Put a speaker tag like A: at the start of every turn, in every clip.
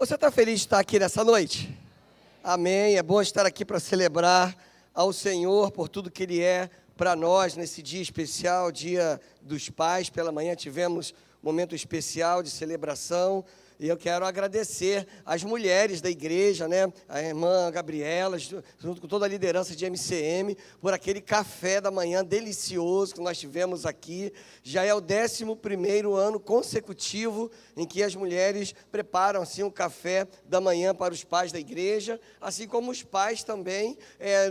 A: Você está feliz de estar aqui nessa noite? Amém. É bom estar aqui para celebrar ao Senhor por tudo que Ele é para nós nesse dia especial, Dia dos Pais. Pela manhã tivemos um momento especial de celebração. E eu quero agradecer às mulheres da igreja, né? A irmã Gabriela, junto com toda a liderança de MCM, por aquele café da manhã delicioso que nós tivemos aqui. Já é o 11º ano consecutivo em que as mulheres preparam assim um café da manhã para os pais da igreja, assim como os pais também,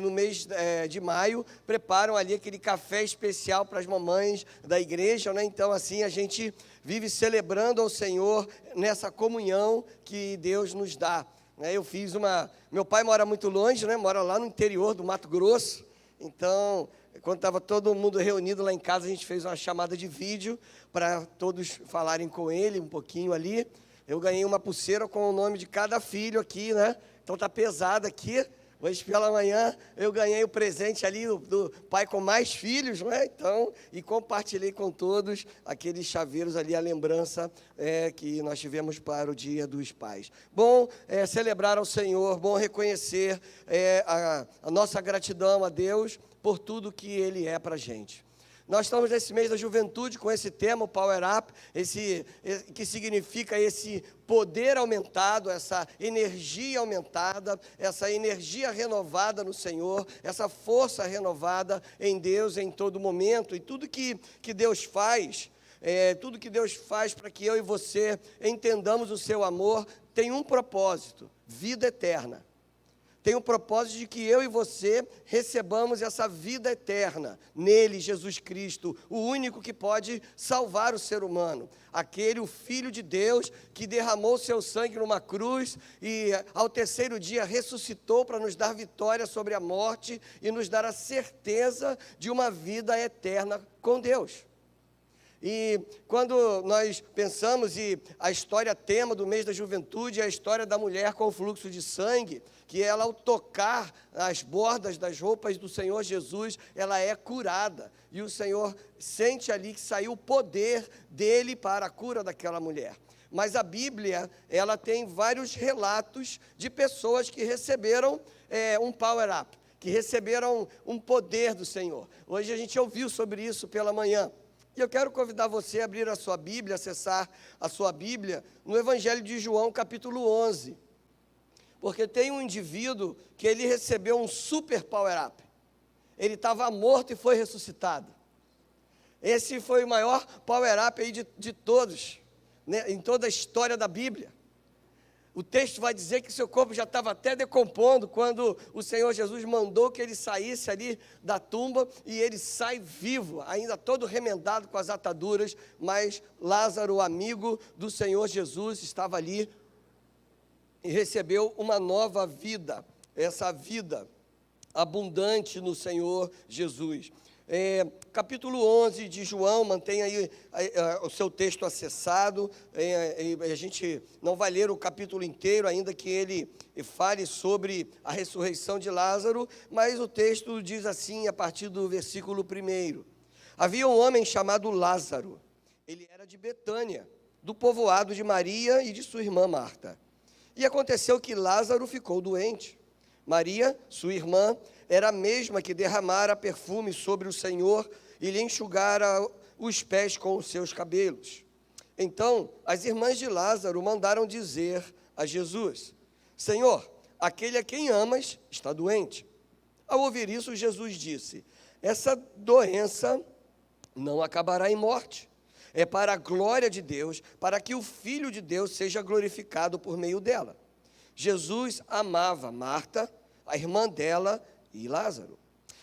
A: no mês de maio, preparam ali aquele café especial para as mamães da igreja, né? Então, assim, a gente vive celebrando ao Senhor nessa comunhão que Deus nos dá. Meu pai mora muito longe, né? Mora lá no interior do Mato Grosso. Então, quando estava todo mundo reunido lá em casa, a gente fez uma chamada de vídeo para todos falarem com ele um pouquinho ali. Eu ganhei uma pulseira com o nome de cada filho aqui, né? Então tá pesado aqui. Hoje pela manhã eu ganhei o presente ali do pai com mais filhos, né? Então, e compartilhei com todos aqueles chaveiros ali, a lembrança que nós tivemos para o Dia dos Pais. Bom celebrar ao Senhor, bom reconhecer a nossa gratidão a Deus por tudo que Ele é para a gente. Nós estamos nesse mês da juventude com esse tema, o Power Up, que significa esse poder aumentado, essa energia aumentada, essa energia renovada no Senhor, essa força renovada em Deus em todo momento. E tudo que Deus faz, para que eu e você entendamos o seu amor, tem um propósito: vida eterna. Tem o propósito de que eu e você recebamos essa vida eterna nele, Jesus Cristo, o único que pode salvar o ser humano. O Filho de Deus que derramou seu sangue numa cruz e ao terceiro dia ressuscitou para nos dar vitória sobre a morte e nos dar a certeza de uma vida eterna com Deus. E quando nós pensamos, e a história tema do mês da juventude é a história da mulher com o fluxo de sangue, que ela, ao tocar as bordas das roupas do Senhor Jesus, ela é curada. E o Senhor sente ali que saiu o poder dele para a cura daquela mulher. Mas a Bíblia, ela tem vários relatos de pessoas que receberam um power-up, que receberam um poder do Senhor. Hoje a gente ouviu sobre isso pela manhã. E eu quero convidar você a abrir a sua Bíblia, acessar a sua Bíblia, no Evangelho de João, capítulo 11. Porque tem um indivíduo que ele recebeu um super power-up. Ele estava morto e foi ressuscitado. Esse foi o maior power-up aí de todos, né, em toda a história da Bíblia. O texto vai dizer que seu corpo já estava até decompondo quando o Senhor Jesus mandou que ele saísse ali da tumba, e ele sai vivo, ainda todo remendado com as ataduras, mas Lázaro, amigo do Senhor Jesus, estava ali e recebeu uma nova vida, essa vida abundante no Senhor Jesus. Capítulo 11 de João, mantenha aí o seu texto acessado. A gente não vai ler o capítulo inteiro, ainda que ele fale sobre a ressurreição de Lázaro, mas o texto diz assim, a partir do versículo 1. Havia um homem chamado Lázaro. Ele era de Betânia, do povoado de Maria e de sua irmã Marta. E aconteceu que Lázaro ficou doente. Maria, sua irmã, era a mesma que derramara perfume sobre o Senhor e lhe enxugara os pés com os seus cabelos. Então, as irmãs de Lázaro mandaram dizer a Jesus: Senhor, aquele a quem amas está doente. Ao ouvir isso, Jesus disse: essa doença não acabará em morte. É para a glória de Deus, para que o Filho de Deus seja glorificado por meio dela. Jesus amava Marta, a irmã dela, e Lázaro.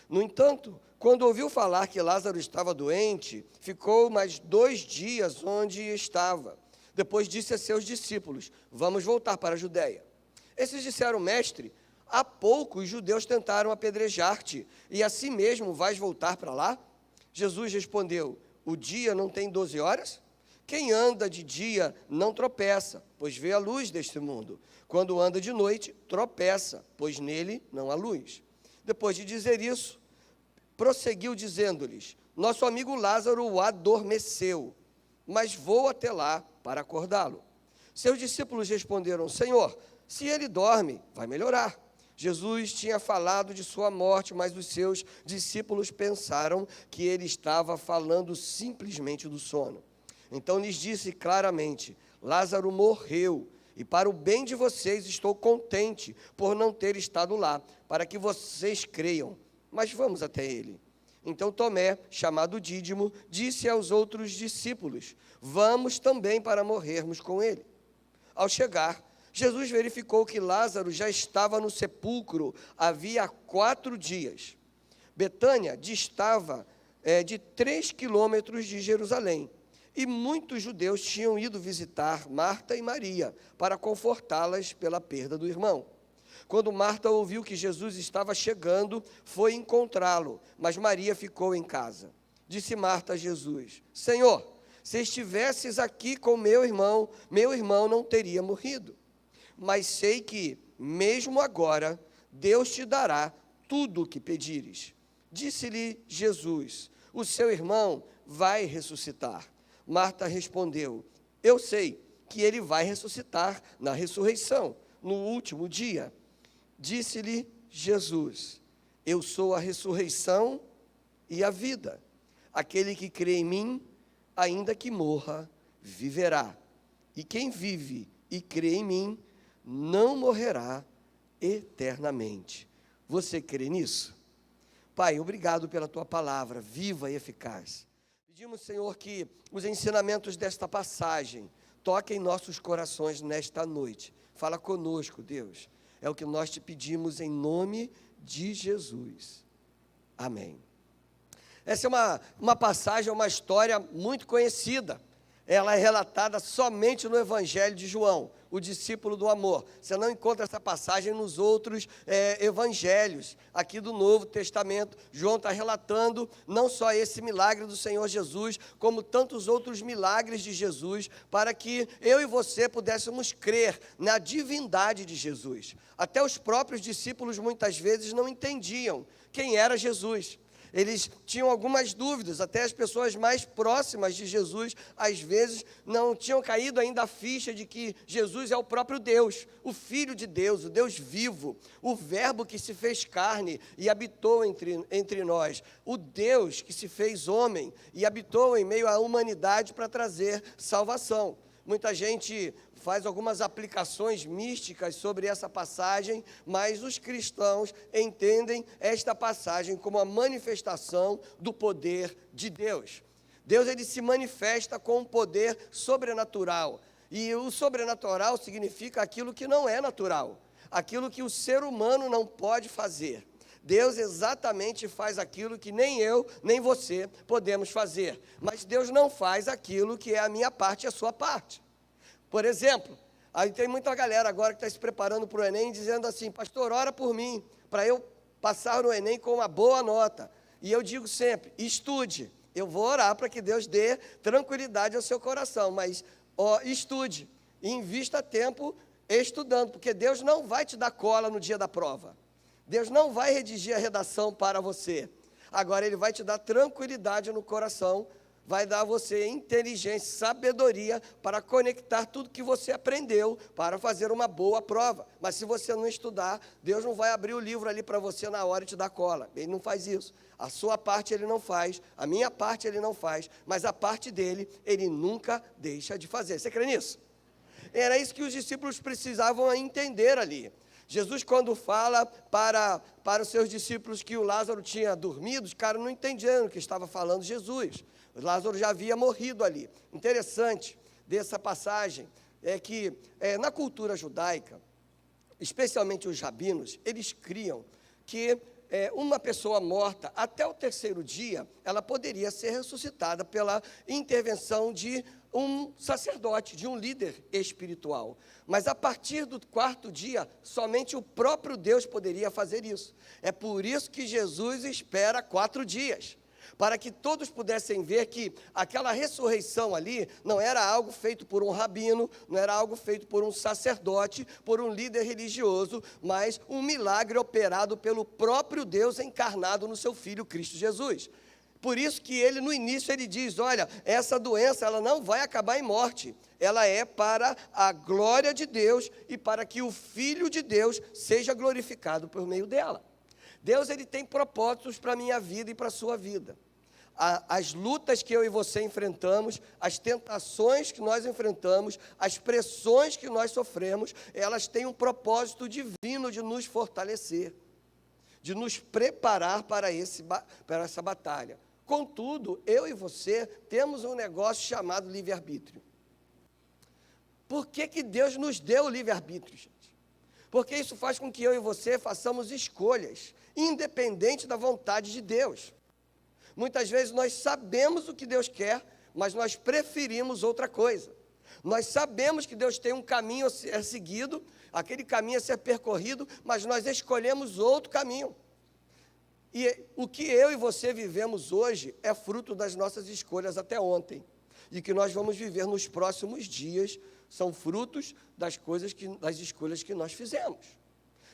A: No entanto, quando ouviu falar que Lázaro estava doente, ficou mais 2 dias onde estava. Depois disse a seus discípulos: vamos voltar para a Judéia. Esses disseram: mestre, há pouco os judeus tentaram apedrejar-te, e assim mesmo vais voltar para lá? Jesus respondeu: o dia não tem 12 horas? Quem anda de dia não tropeça, pois vê a luz deste mundo. Quando anda de noite, tropeça, pois nele não há luz. Depois de dizer isso, prosseguiu dizendo-lhes: nosso amigo Lázaro o adormeceu, mas vou até lá para acordá-lo. Seus discípulos responderam: Senhor, se ele dorme, vai melhorar. Jesus tinha falado de sua morte, mas os seus discípulos pensaram que ele estava falando simplesmente do sono. Então lhes disse claramente: Lázaro morreu, e para o bem de vocês estou contente por não ter estado lá, para que vocês creiam. Mas vamos até ele. Então Tomé, chamado Dídimo, disse aos outros discípulos: Vamos também para morrermos com ele. Ao chegar, Jesus verificou que Lázaro já estava no sepulcro havia 4 dias. Betânia distava de 3 quilômetros de Jerusalém, e muitos judeus tinham ido visitar Marta e Maria para confortá-las pela perda do irmão. Quando Marta ouviu que Jesus estava chegando, foi encontrá-lo, mas Maria ficou em casa. Disse Marta a Jesus: Senhor, se estivesses aqui com meu irmão não teria morrido. Mas sei que, mesmo agora, Deus te dará tudo o que pedires. Disse-lhe Jesus: o seu irmão vai ressuscitar. Marta respondeu: eu sei que ele vai ressuscitar na ressurreição, no último dia. Disse-lhe Jesus: eu sou a ressurreição e a vida. Aquele que crê em mim, ainda que morra, viverá. E quem vive e crê em mim, não morrerá eternamente. Você crê nisso? Pai, obrigado pela tua palavra, viva e eficaz. Pedimos, Senhor, que os ensinamentos desta passagem toquem nossos corações nesta noite. Fala conosco, Deus. É o que nós te pedimos em nome de Jesus. Amém. Essa é uma passagem, uma história muito conhecida. Ela é relatada somente no Evangelho de João, o discípulo do amor. Você não encontra essa passagem nos outros evangelhos aqui do Novo Testamento. João está relatando não só esse milagre do Senhor Jesus, como tantos outros milagres de Jesus, para que eu e você pudéssemos crer na divindade de Jesus. Até os próprios discípulos muitas vezes não entendiam quem era Jesus. Eles tinham algumas dúvidas, até as pessoas mais próximas de Jesus, às vezes, não tinham caído ainda a ficha de que Jesus é o próprio Deus, o Filho de Deus, o Deus vivo, o Verbo que se fez carne e habitou entre nós, o Deus que se fez homem e habitou em meio à humanidade para trazer salvação. Muita gente faz algumas aplicações místicas sobre essa passagem, mas os cristãos entendem esta passagem como a manifestação do poder de Deus. Deus, ele se manifesta com um poder sobrenatural, e o sobrenatural significa aquilo que não é natural, aquilo que o ser humano não pode fazer. Deus exatamente faz aquilo que nem eu, nem você podemos fazer, mas Deus não faz aquilo que é a minha parte e a sua parte. Por exemplo, aí tem muita galera agora que está se preparando para o Enem, dizendo assim: pastor, ora por mim, para eu passar no Enem com uma boa nota. E eu digo sempre: estude. Eu vou orar para que Deus dê tranquilidade ao seu coração, mas estude, e invista tempo estudando, porque Deus não vai te dar cola no dia da prova. Deus não vai redigir a redação para você. Agora Ele vai te dar tranquilidade no coração, vai dar a você inteligência, sabedoria para conectar tudo que você aprendeu para fazer uma boa prova. Mas se você não estudar, Deus não vai abrir o livro ali para você na hora e te dar cola. Ele não faz isso. A sua parte Ele não faz, a minha parte Ele não faz, mas a parte dele Ele nunca deixa de fazer. Você crê nisso? Era isso que os discípulos precisavam entender ali. Jesus, quando fala para os seus discípulos que o Lázaro tinha dormido, os caras não entendiam o que estava falando Jesus. O Lázaro já havia morrido ali. Interessante dessa passagem é que na cultura judaica, especialmente os rabinos, eles criam que uma pessoa morta, até o 3º dia, ela poderia ser ressuscitada pela intervenção de um sacerdote, de um líder espiritual. Mas a partir do 4º dia, somente o próprio Deus poderia fazer isso. É por isso que Jesus espera 4 dias, para que todos pudessem ver que aquela ressurreição ali não era algo feito por um rabino, não era algo feito por um sacerdote, por um líder religioso, mas um milagre operado pelo próprio Deus encarnado no seu Filho Cristo Jesus. Por isso que ele, no início, ele diz, olha, essa doença, ela não vai acabar em morte. Ela é para a glória de Deus e para que o Filho de Deus seja glorificado por meio dela. Deus, ele tem propósitos para a minha vida e para a sua vida. As lutas que eu e você enfrentamos, as tentações que nós enfrentamos, as pressões que nós sofremos, elas têm um propósito divino de nos fortalecer, de nos preparar para essa batalha. Contudo, eu e você temos um negócio chamado livre-arbítrio. Por que Deus nos deu o livre-arbítrio, gente? Porque isso faz com que eu e você façamos escolhas, independente da vontade de Deus. Muitas vezes nós sabemos o que Deus quer, mas nós preferimos outra coisa. Nós sabemos que Deus tem um caminho a ser seguido, aquele caminho a ser percorrido, mas nós escolhemos outro caminho. E o que eu e você vivemos hoje é fruto das nossas escolhas até ontem. E o que nós vamos viver nos próximos dias são frutos das escolhas que nós fizemos.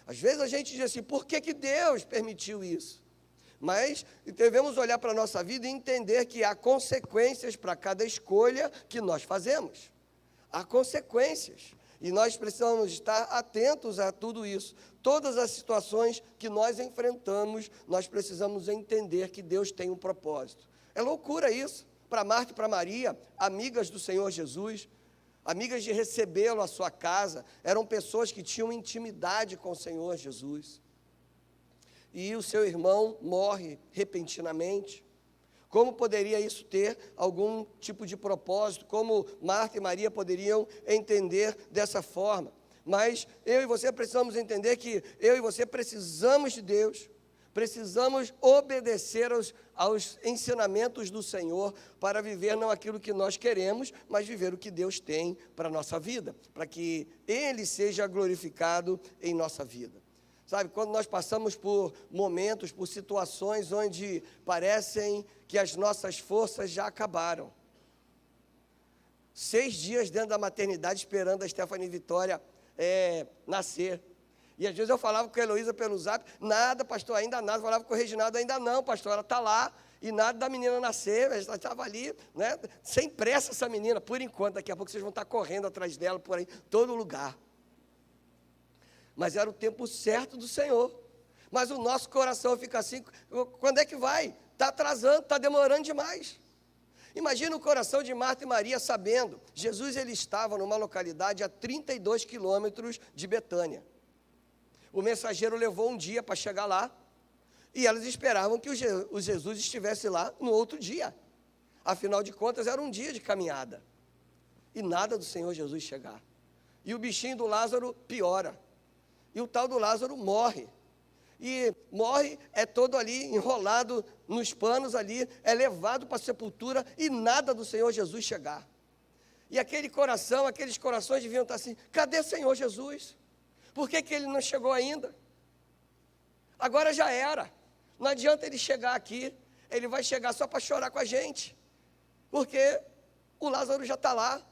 A: Às vezes a gente diz assim, por que Deus permitiu isso? Mas devemos olhar para a nossa vida e entender que há consequências para cada escolha que nós fazemos. Há consequências. E nós precisamos estar atentos a tudo isso. Todas as situações que nós enfrentamos, nós precisamos entender que Deus tem um propósito. É loucura isso. Para Marta e para Maria, amigas do Senhor Jesus, amigas de recebê-lo à sua casa, eram pessoas que tinham intimidade com o Senhor Jesus. E o seu irmão morre repentinamente. Como poderia isso ter algum tipo de propósito? Como Marta e Maria poderiam entender dessa forma? Mas eu e você precisamos entender que eu e você precisamos de Deus, precisamos obedecer aos ensinamentos do Senhor para viver não aquilo que nós queremos, mas viver o que Deus tem para a nossa vida, para que Ele seja glorificado em nossa vida. Sabe, quando nós passamos por momentos, por situações onde parecem que as nossas forças já acabaram. 6 dias dentro da maternidade esperando a Stephanie Vitória nascer. E às vezes eu falava com a Heloísa pelo zap, nada, pastor, ainda nada. Eu falava com o Reginaldo, ainda não, pastor, ela está lá. E nada da menina nascer, ela estava ali, né, sem pressa essa menina, por enquanto. Daqui a pouco vocês vão estar correndo atrás dela por aí, todo lugar. Mas era o tempo certo do Senhor. Mas o nosso coração fica assim, quando é que vai? Está atrasando, está demorando demais. Imagina o coração de Marta e Maria sabendo, Jesus ele estava numa localidade a 32 quilômetros de Betânia. O mensageiro levou um dia para chegar lá, e elas esperavam que o Jesus estivesse lá no outro dia. Afinal de contas, era um dia de caminhada. E nada do Senhor Jesus chegar. E o bichinho do Lázaro piora. E o tal do Lázaro morre. E morre, é todo ali enrolado nos panos ali, é levado para a sepultura e nada do Senhor Jesus chegar. E aqueles corações deviam estar assim, cadê o Senhor Jesus? Por que ele não chegou ainda? Agora já era. Não adianta ele chegar aqui, ele vai chegar só para chorar com a gente. Porque o Lázaro já está lá,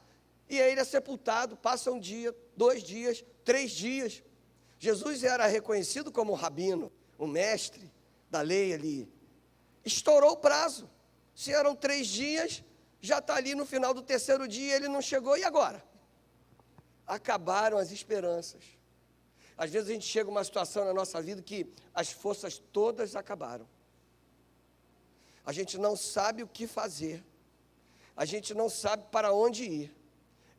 A: e aí ele é sepultado, passa um dia, 2 dias, 3 dias. Jesus era reconhecido como o rabino, o mestre da lei ali. Estourou o prazo. Se eram 3 dias, já está ali no final do 3º dia, ele não chegou, e agora? Acabaram as esperanças. Às vezes a gente chega a uma situação na nossa vida que as forças todas acabaram. A gente não sabe o que fazer. A gente não sabe para onde ir.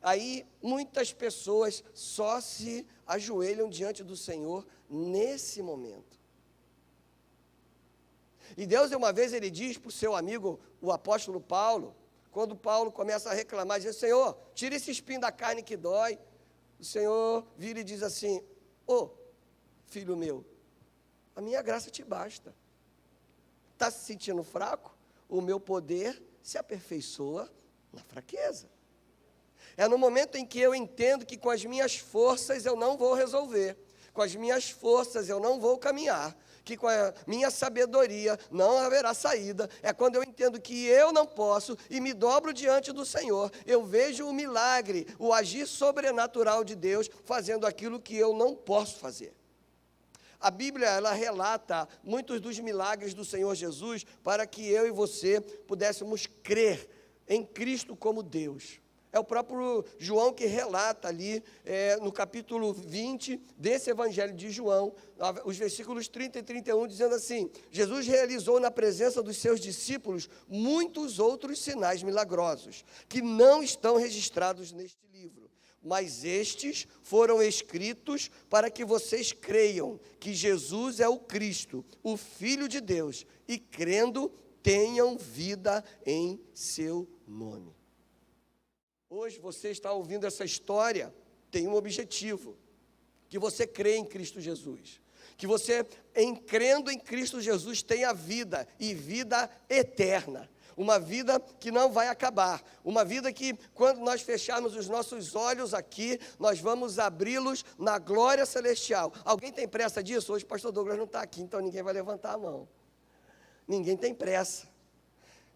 A: Aí muitas pessoas só se ajoelham diante do Senhor nesse momento. E Deus, uma vez, ele diz para o seu amigo, o apóstolo Paulo, quando Paulo começa a reclamar, diz, Senhor, tira esse espinho da carne que dói. O Senhor vira e diz assim, filho meu, a minha graça te basta. Está se sentindo fraco? O meu poder se aperfeiçoa na fraqueza. É no momento em que eu entendo que com as minhas forças eu não vou resolver, com as minhas forças eu não vou caminhar, que com a minha sabedoria não haverá saída. É quando eu entendo que eu não posso e me dobro diante do Senhor. Eu vejo o milagre, o agir sobrenatural de Deus fazendo aquilo que eu não posso fazer. A Bíblia, ela relata muitos dos milagres do Senhor Jesus para que eu e você pudéssemos crer em Cristo como Deus. É o próprio João que relata ali, no capítulo 20 desse Evangelho de João, os versículos 30 e 31, dizendo assim: Jesus realizou na presença dos seus discípulos muitos outros sinais milagrosos, que não estão registrados neste livro. Mas estes foram escritos para que vocês creiam que Jesus é o Cristo, o Filho de Deus, e crendo, tenham vida em seu nome. Hoje você está ouvindo essa história, tem um objetivo, que você crê em Cristo Jesus, que você, crendo em Cristo Jesus, tenha vida, e vida eterna, uma vida que não vai acabar, uma vida que, quando nós fecharmos os nossos olhos aqui, nós vamos abri-los na glória celestial. Alguém tem pressa disso? Hoje o pastor Douglas não está aqui, então ninguém vai levantar a mão. Ninguém tem pressa.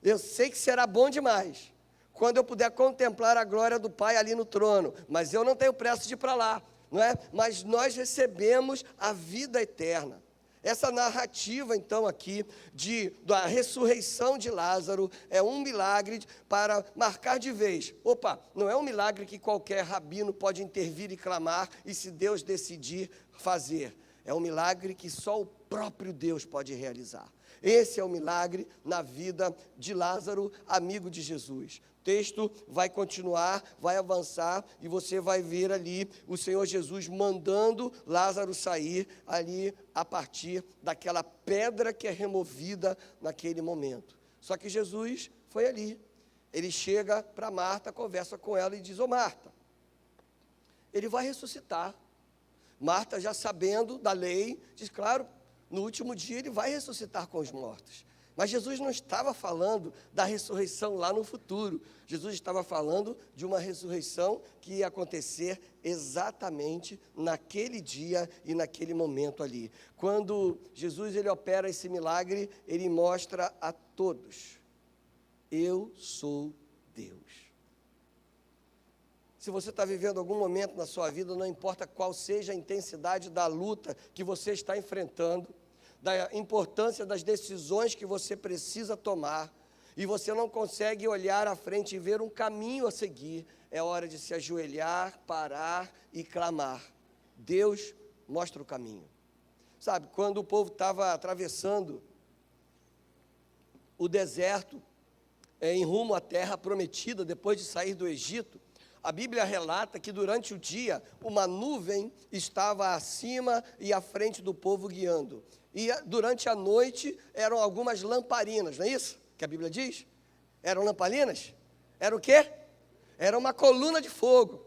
A: Eu sei que será bom demais quando eu puder contemplar a glória do Pai ali no trono, mas eu não tenho pressa de ir para lá, não é? Mas nós recebemos a vida eterna. Essa narrativa, então, aqui, da ressurreição de Lázaro, é um milagre para marcar de vez. Opa, não é um milagre que qualquer rabino pode intervir e clamar, e se Deus decidir fazer. É um milagre que só o próprio Deus pode realizar. Esse é o milagre na vida de Lázaro, amigo de Jesus. O texto vai continuar, vai avançar, e você vai ver ali o Senhor Jesus mandando Lázaro sair ali a partir daquela pedra que é removida naquele momento. Só que Jesus foi ali. Ele chega para Marta, conversa com ela e diz: ô Marta, ele vai ressuscitar. Marta, já sabendo da lei, diz: claro, no último dia ele vai ressuscitar com os mortos. Mas Jesus não estava falando da ressurreição lá no futuro. Jesus estava falando de uma ressurreição que ia acontecer exatamente naquele dia e naquele momento ali. Quando Jesus ele opera esse milagre, ele mostra a todos: eu sou Deus. Se você está vivendo algum momento na sua vida, não importa qual seja a intensidade da luta que você está enfrentando, da importância das decisões que você precisa tomar, e você não consegue olhar à frente e ver um caminho a seguir, é hora de se ajoelhar, parar e clamar. Deus mostra o caminho. Sabe, quando o povo estava atravessando o deserto, em rumo à terra prometida, depois de sair do Egito, a Bíblia relata que durante o dia, uma nuvem estava acima e à frente do povo guiando. E durante a noite eram algumas lamparinas, não é isso que a Bíblia diz? Eram lamparinas? Era o quê? Era uma coluna de fogo,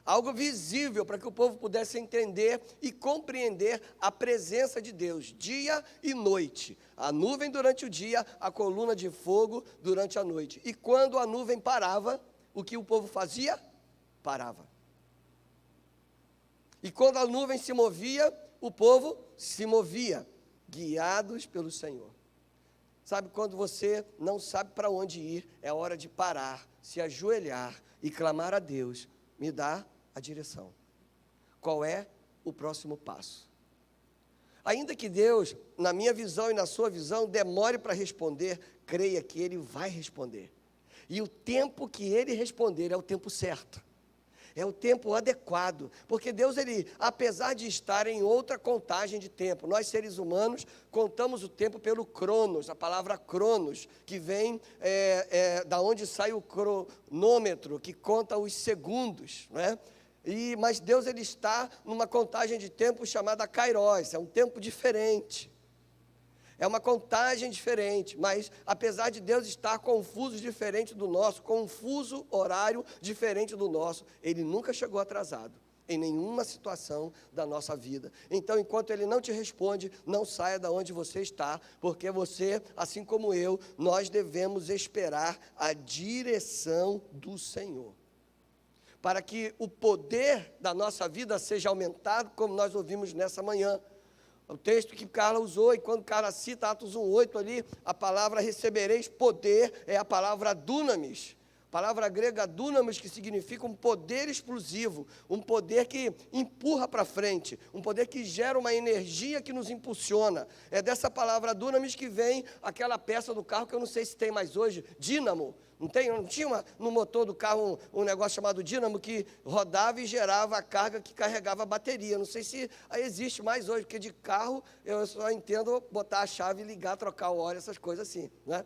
A: algo visível para que o povo pudesse entender e compreender a presença de Deus, dia e noite. A nuvem durante o dia, a coluna de fogo durante a noite. E quando a nuvem parava, o que o povo fazia? Parava. E quando a nuvem se movia, o povo se movia, guiados pelo Senhor. Sabe, quando você não sabe para onde ir, é hora de parar, se ajoelhar e clamar a Deus: me dá a direção. Qual é o próximo passo? Ainda que Deus, na minha visão e na sua visão, demore para responder, creia que Ele vai responder. E o tempo que Ele responder é o tempo certo. É o tempo adequado, porque Deus, ele, apesar de estar em outra contagem de tempo, nós seres humanos contamos o tempo pelo cronos, a palavra cronos, que vem da onde sai o cronômetro, que conta os segundos, né? Mas Deus, ele está numa contagem de tempo chamada kairos, é um tempo diferente. É uma contagem diferente, mas apesar de Deus estar confuso diferente do nosso, com um fuso horário diferente do nosso, Ele nunca chegou atrasado em nenhuma situação da nossa vida. Então, enquanto Ele não te responde, não saia da onde você está, porque você, assim como eu, nós devemos esperar a direção do Senhor, para que o poder da nossa vida seja aumentado, como nós ouvimos nessa manhã. O texto que Carla usou, e quando Carla cita Atos 1:8 ali, a palavra recebereis poder, é a palavra dunamis. Palavra grega dunamis, que significa um poder explosivo, um poder que empurra para frente, um poder que gera uma energia que nos impulsiona. É dessa palavra dunamis que vem aquela peça do carro que eu não sei se tem mais hoje, dínamo. Não tinha no motor do carro um negócio chamado dínamo que rodava e gerava a carga que carregava a bateria. Não sei se existe mais hoje, porque de carro eu só entendo botar a chave, ligar, trocar o óleo, essas coisas assim, né?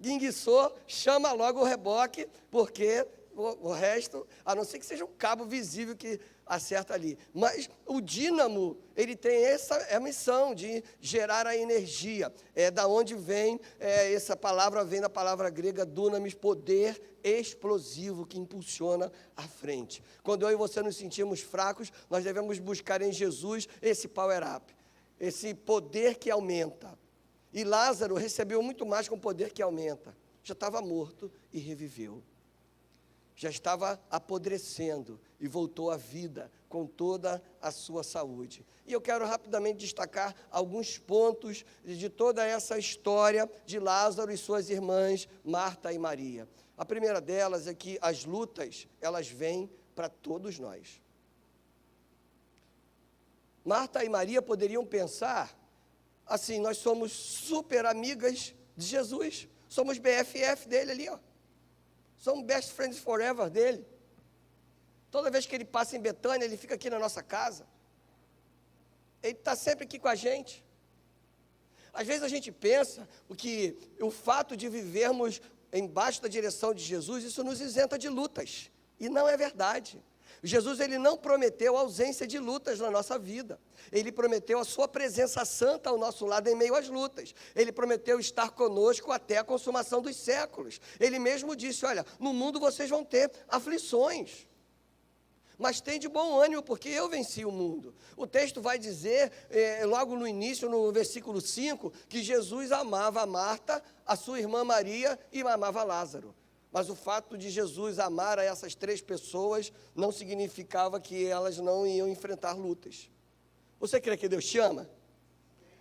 A: Guinguiçou, chama logo o reboque, porque o resto, a não ser que seja um cabo visível que acerta ali. Mas o dínamo, ele tem essa missão de gerar a energia. Da onde vem, essa palavra vem da palavra grega dunamis, poder explosivo que impulsiona à frente. Quando eu e você nos sentimos fracos, nós devemos buscar em Jesus esse power up, esse poder que aumenta. E Lázaro recebeu muito mais com o poder que aumenta. Já estava morto e reviveu. Já estava apodrecendo e voltou à vida com toda a sua saúde. E eu quero rapidamente destacar alguns pontos de toda essa história de Lázaro e suas irmãs, Marta e Maria. A primeira delas é que as lutas, elas vêm para todos nós. Marta e Maria poderiam pensar assim, nós somos super amigas de Jesus, somos BFF dele ali, ó. Somos best friends forever dele. Toda vez que ele passa em Betânia, ele fica aqui na nossa casa. Ele está sempre aqui com a gente. Às vezes a gente pensa que o fato de vivermos embaixo da direção de Jesus, isso nos isenta de lutas. E não é verdade. Jesus, ele não prometeu ausência de lutas na nossa vida. Ele prometeu a sua presença santa ao nosso lado em meio às lutas. Ele prometeu estar conosco até a consumação dos séculos. Ele mesmo disse, olha, no mundo vocês vão ter aflições. Mas tem de bom ânimo, porque eu venci o mundo. O texto vai dizer, logo no início, no versículo 5, que Jesus amava a Marta, a sua irmã Maria e amava Lázaro. Mas o fato de Jesus amar a essas três pessoas não significava que elas não iam enfrentar lutas. Você crê que Deus te ama?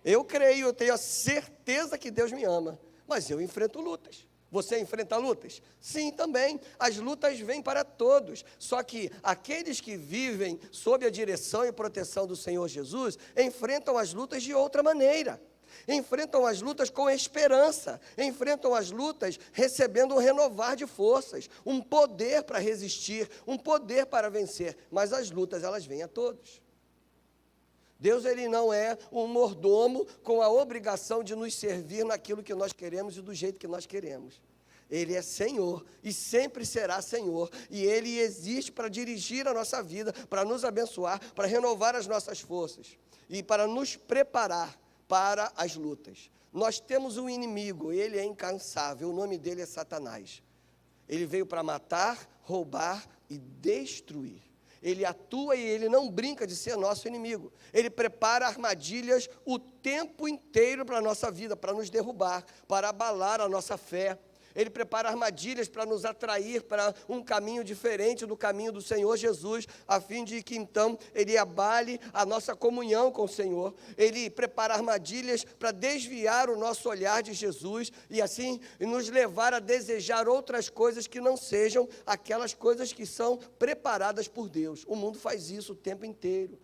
A: Eu creio, eu tenho a certeza que Deus me ama, mas eu enfrento lutas. Você enfrenta lutas? Sim, também. As lutas vêm para todos, só que aqueles que vivem sob a direção e proteção do Senhor Jesus, enfrentam as lutas de outra maneira. Enfrentam as lutas com esperança, enfrentam as lutas recebendo um renovar de forças, um poder para resistir, um poder para vencer, mas as lutas, elas vêm a todos. Deus, ele não é um mordomo com a obrigação de nos servir naquilo que nós queremos e do jeito que nós queremos. Ele é Senhor e sempre será Senhor, e Ele existe para dirigir a nossa vida, para nos abençoar, para renovar as nossas forças e para nos preparar para as lutas. Nós temos um inimigo, ele é incansável, o nome dele é Satanás. Ele veio para matar, roubar e destruir. Ele atua e ele não brinca de ser nosso inimigo. Ele prepara armadilhas o tempo inteiro para a nossa vida, para nos derrubar, para abalar a nossa fé. Ele prepara armadilhas para nos atrair para um caminho diferente do caminho do Senhor Jesus, a fim de que então ele abale a nossa comunhão com o Senhor. Ele prepara armadilhas para desviar o nosso olhar de Jesus e assim nos levar a desejar outras coisas que não sejam aquelas coisas que são preparadas por Deus. O mundo faz isso o tempo inteiro.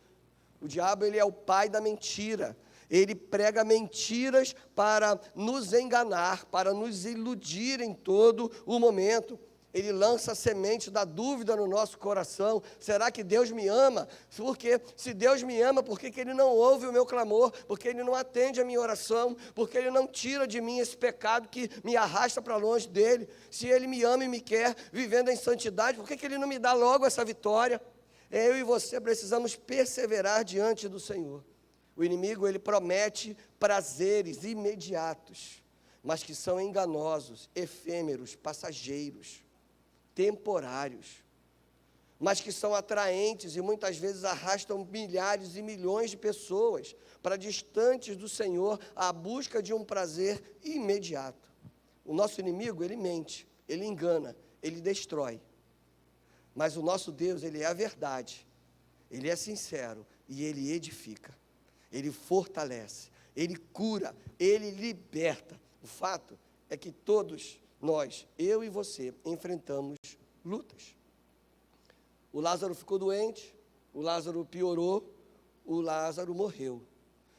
A: O diabo, ele é o pai da mentira. Ele prega mentiras para nos enganar, para nos iludir em todo o momento. Ele lança a semente da dúvida no nosso coração. Será que Deus me ama? Porque se Deus me ama, por que Ele não ouve o meu clamor? Porque Ele não atende a minha oração? Porque Ele não tira de mim esse pecado que me arrasta para longe dEle? Se Ele me ama e me quer vivendo em santidade, por que Ele não me dá logo essa vitória? Eu e você precisamos perseverar diante do Senhor. O inimigo, ele promete prazeres imediatos, mas que são enganosos, efêmeros, passageiros, temporários, mas que são atraentes e muitas vezes arrastam milhares e milhões de pessoas para distantes do Senhor à busca de um prazer imediato. O nosso inimigo, ele mente, ele engana, ele destrói. Mas o nosso Deus, ele é a verdade, ele é sincero e ele edifica. Ele fortalece, ele cura, ele liberta. O fato é que todos eu e você, enfrentamos lutas. O Lázaro ficou doente, o Lázaro piorou, o Lázaro morreu.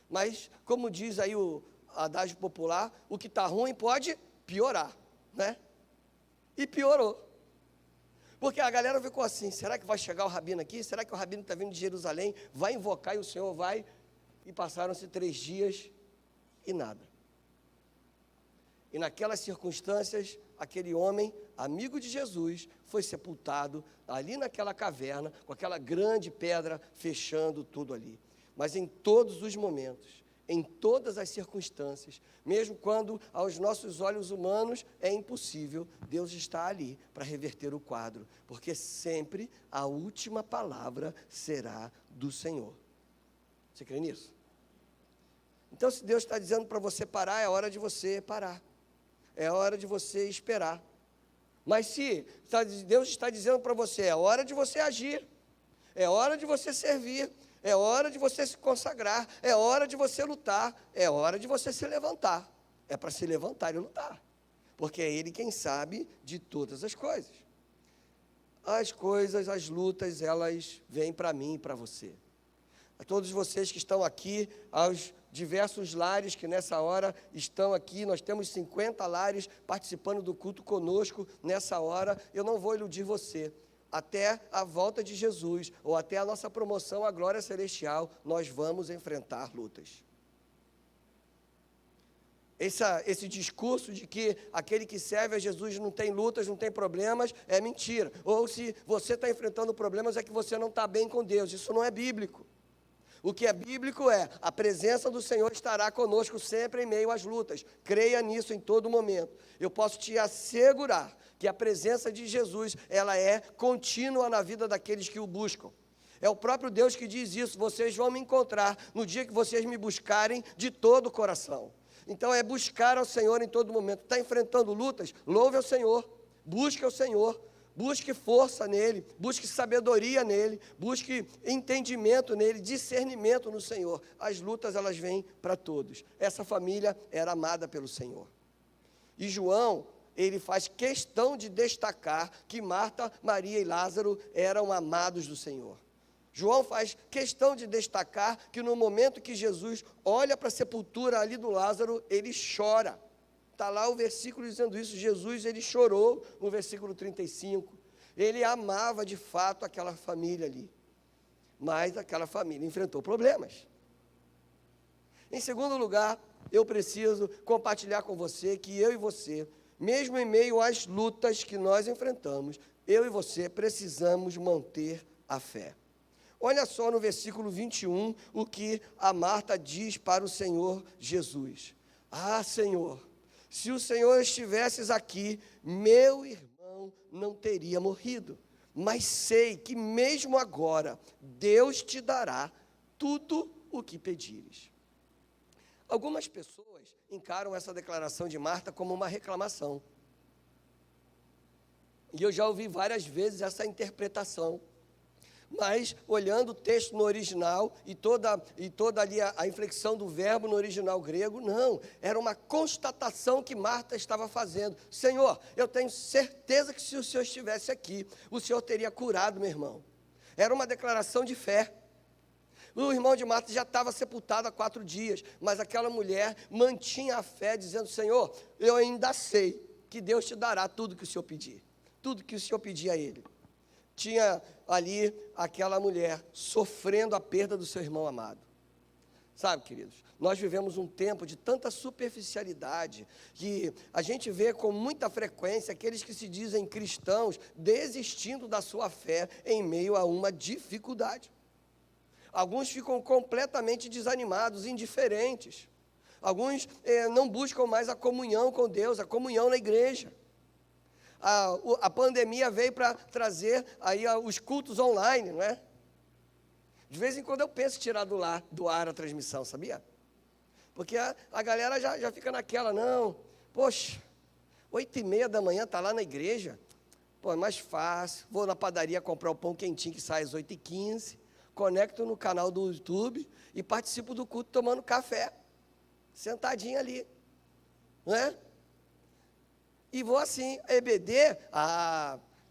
A: Mas, como diz aí o adágio popular, o que está ruim pode piorar, né? E piorou. Porque a galera ficou assim, será que vai chegar o rabino aqui? Será que o rabino está vindo de Jerusalém? Vai invocar e o Senhor vai? E passaram-se 3 dias e nada. E naquelas circunstâncias, aquele homem, amigo de Jesus, foi sepultado ali naquela caverna, com aquela grande pedra fechando tudo ali. Mas em todos os momentos, em todas as circunstâncias, mesmo quando aos nossos olhos humanos é impossível, Deus está ali para reverter o quadro, porque sempre a última palavra será do Senhor. Você crê nisso? Então, se Deus está dizendo para você parar, é hora de você parar. É hora de você esperar. Mas se Deus está dizendo para você, é hora de você agir, é hora de você servir, é hora de você se consagrar, é hora de você lutar, é hora de você se levantar. É para se levantar e lutar, porque é Ele quem sabe de todas as coisas. As coisas, as lutas, elas vêm para mim e para você. A todos vocês que estão aqui, aos diversos lares que nessa hora estão aqui, nós temos 50 lares participando do culto conosco nessa hora, eu não vou iludir você. Até a volta de Jesus, ou até a nossa promoção à glória celestial, nós vamos enfrentar lutas. Esse discurso de que aquele que serve a Jesus não tem lutas, não tem problemas, é mentira. Ou se você está enfrentando problemas, é que você não está bem com Deus. Isso não é bíblico. O que é bíblico é, a presença do Senhor estará conosco sempre em meio às lutas. Creia nisso em todo momento. Eu posso te assegurar que a presença de Jesus, ela é contínua na vida daqueles que o buscam. É o próprio Deus que diz isso, vocês vão me encontrar no dia que vocês me buscarem de todo o coração. Então é buscar ao Senhor em todo momento. Está enfrentando lutas? Louve ao Senhor, busque ao Senhor. Busque força nele, busque sabedoria nele, busque entendimento nele, discernimento no Senhor. As lutas, elas vêm para todos. Essa família era amada pelo Senhor. E João, ele faz questão de destacar que Marta, Maria e Lázaro eram amados do Senhor. João faz questão de destacar que no momento que Jesus olha para a sepultura ali do Lázaro, ele chora. Está lá o versículo dizendo isso, Jesus, ele chorou no versículo 35. Ele amava de fato aquela família ali. Mas aquela família enfrentou problemas. Em segundo lugar, eu preciso compartilhar com você que eu e você, mesmo em meio às lutas que nós enfrentamos, eu e você precisamos manter a fé. Olha só no versículo 21 o que a Marta diz para o Senhor Jesus. Ah, Senhor, se o Senhor estivesses aqui, meu irmão não teria morrido. Mas sei que mesmo agora, Deus te dará tudo o que pedires. Algumas pessoas encaram essa declaração de Marta como uma reclamação. E eu já ouvi várias vezes essa interpretação. Mas, olhando o texto no original e toda ali a inflexão do verbo no original grego, não, era uma constatação que Marta estava fazendo. Senhor, eu tenho certeza que se o Senhor estivesse aqui, o Senhor teria curado meu irmão. Era uma declaração de fé. O irmão de Marta já estava sepultado há 4 dias, mas aquela mulher mantinha a fé, dizendo, Senhor, eu ainda sei que Deus te dará tudo que o Senhor pedir, tudo que o Senhor pedir a Ele. Tinha ali aquela mulher sofrendo a perda do seu irmão amado. Sabe, queridos, nós vivemos um tempo de tanta superficialidade que a gente vê com muita frequência aqueles que se dizem cristãos desistindo da sua fé em meio a uma dificuldade. Alguns ficam completamente desanimados, indiferentes. Alguns não buscam mais a comunhão com Deus, a comunhão na igreja. A pandemia veio para trazer aí os cultos online, não é? De vez em quando eu penso em tirar do ar a transmissão, sabia? Porque a galera já fica naquela, não, poxa, 8h30 da manhã está lá na igreja, pô, é mais fácil, vou na padaria comprar o pão quentinho que sai às 8h15, conecto no canal do YouTube e participo do culto tomando café, sentadinho ali, não é? E vou assim, EBD,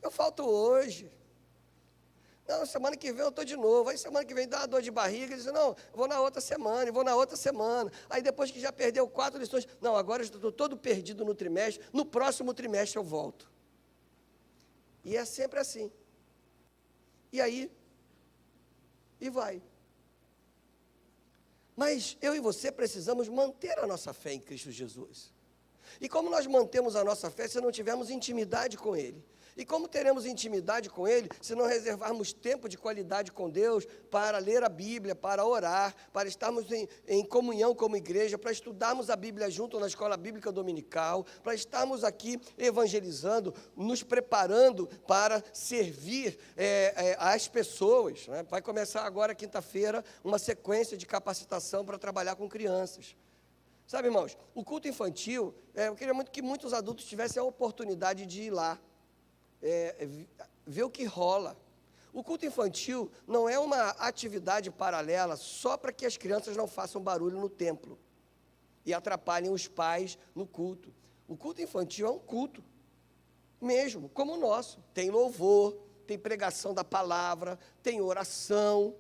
A: eu falto hoje. Não, semana que vem eu estou de novo. Aí semana que vem dá uma dor de barriga. Ele diz, não, vou na outra semana, vou na outra semana. Aí depois que já perdeu 4 lições, não, agora eu estou todo perdido no trimestre, no próximo trimestre eu volto. E é sempre assim. E aí, e vai. Mas eu e você precisamos manter a nossa fé em Cristo Jesus. E como nós mantemos a nossa fé se não tivermos intimidade com Ele? E como teremos intimidade com Ele se não reservarmos tempo de qualidade com Deus para ler a Bíblia, para orar, para estarmos em comunhão como igreja, para estudarmos a Bíblia junto na escola bíblica dominical, para estarmos aqui evangelizando, nos preparando para servir as pessoas, né? Vai começar agora, quinta-feira, uma sequência de capacitação para trabalhar com crianças. Sabe, irmãos, o culto infantil, eu queria muito que muitos adultos tivessem a oportunidade de ir lá, ver o que rola. O culto infantil não é uma atividade paralela só para que as crianças não façam barulho no templo e atrapalhem os pais no culto. O culto infantil é um culto mesmo, como o nosso. Tem louvor, tem pregação da palavra, tem oração.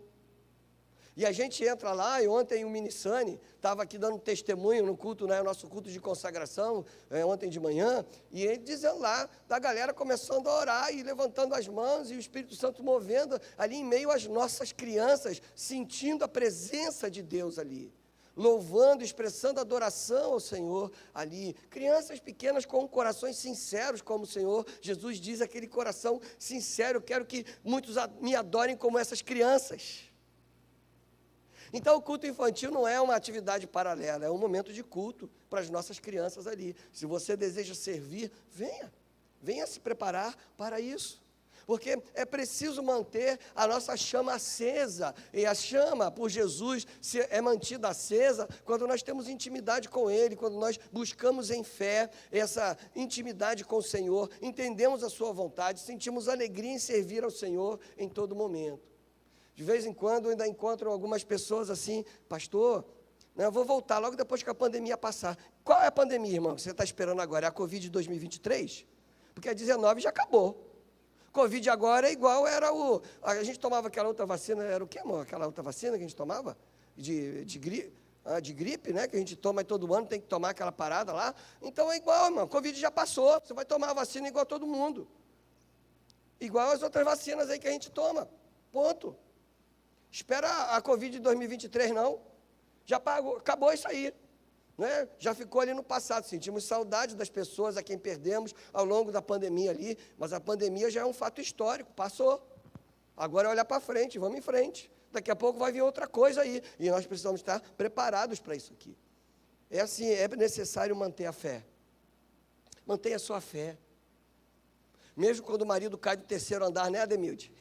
A: E a gente entra lá, e ontem o Minissani estava aqui dando testemunho no culto, né, nosso culto de consagração, ontem de manhã, e ele dizendo lá, da galera começando a orar e levantando as mãos, e o Espírito Santo movendo ali em meio às nossas crianças, sentindo a presença de Deus ali, louvando, expressando adoração ao Senhor ali. Crianças pequenas com corações sinceros, como o Senhor Jesus diz, aquele coração sincero, eu quero que muitos me adorem como essas crianças. Então, o culto infantil não é uma atividade paralela, é um momento de culto para as nossas crianças ali. Se você deseja servir, venha se preparar para isso. Porque é preciso manter a nossa chama acesa, e a chama por Jesus é mantida acesa quando nós temos intimidade com Ele, quando nós buscamos em fé essa intimidade com o Senhor, entendemos a Sua vontade, sentimos alegria em servir ao Senhor em todo momento. De vez em quando eu ainda encontro algumas pessoas assim, pastor, né, eu vou voltar logo depois que a pandemia passar. Qual é a pandemia, irmão, que você está esperando agora? É a Covid de 2023? Porque a 19 já acabou. Covid agora é igual era a gente tomava aquela outra vacina, era o que, irmão? Aquela outra vacina que a gente tomava? De gripe, né? Que a gente toma todo ano, tem que tomar aquela parada lá. Então é igual, irmão, Covid já passou, você vai tomar a vacina igual a todo mundo. Igual as outras vacinas aí que a gente toma, ponto. Espera a Covid de 2023, não. Já acabou isso aí. Né? Já ficou ali no passado. Sentimos saudade das pessoas a quem perdemos ao longo da pandemia ali, mas a pandemia já é um fato histórico, passou. Agora é olhar para frente, vamos em frente. Daqui a pouco vai vir outra coisa aí, e nós precisamos estar preparados para isso aqui. É assim, é necessário manter a fé. Mantenha a sua fé. Mesmo quando o marido cai do 3º andar, né, Ademilde?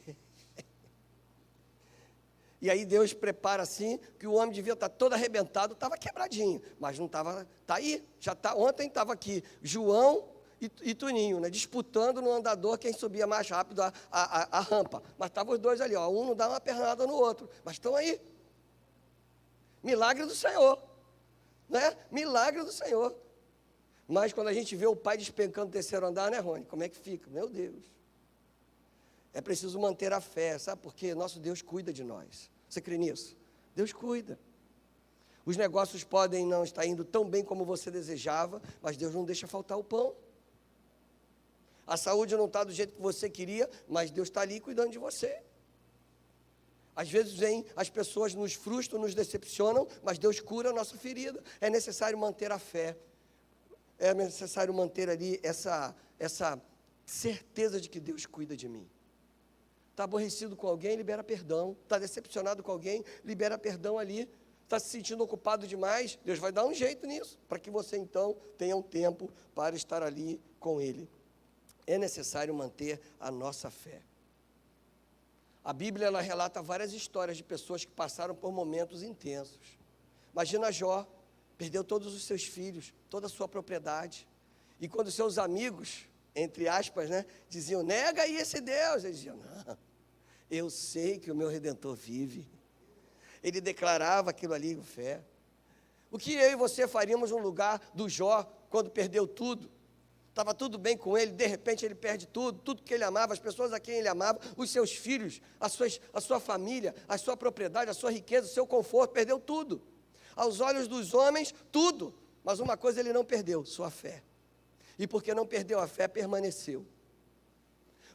A: E aí Deus prepara assim, que o homem devia estar todo arrebentado, estava quebradinho, mas não estava, está aí, já está, ontem estava aqui, João e Tuninho, né, disputando no andador quem subia mais rápido a rampa, mas estavam os dois ali, ó, um não dá uma pernada no outro, mas estão aí, milagre do Senhor, né, milagre do Senhor, mas quando a gente vê o pai despencando o 3º andar, né, Rony, como é que fica? Meu Deus. É preciso manter a fé, sabe por quê? Nosso Deus cuida de nós. Você crê nisso? Deus cuida. Os negócios podem não estar indo tão bem como você desejava, mas Deus não deixa faltar o pão. A saúde não está do jeito que você queria, mas Deus está ali cuidando de você. Às vezes as pessoas nos frustram, nos decepcionam, mas Deus cura a nossa ferida. É necessário manter a fé. É necessário manter ali essa certeza de que Deus cuida de mim. Está aborrecido com alguém, libera perdão. Está decepcionado com alguém, libera perdão ali. Está se sentindo ocupado demais, Deus vai dar um jeito nisso, para que você então tenha um tempo para estar ali com Ele. É necessário manter a nossa fé. A Bíblia ela relata várias histórias de pessoas que passaram por momentos intensos. Imagina Jó, perdeu todos os seus filhos, toda a sua propriedade. E quando seus amigos, entre aspas, né, diziam, nega aí esse Deus, ele dizia, não, eu sei que o meu Redentor vive. Ele declarava aquilo ali com fé. O que eu e você faríamos no lugar do Jó, quando perdeu tudo? estava tudo bem com ele, de repente ele perde tudo, tudo que ele amava, as pessoas a quem ele amava, os seus filhos, a sua família, a sua propriedade, a sua riqueza, o seu conforto, perdeu tudo. Aos olhos dos homens, tudo, mas uma coisa ele não perdeu, sua fé. E porque não perdeu a fé, permaneceu.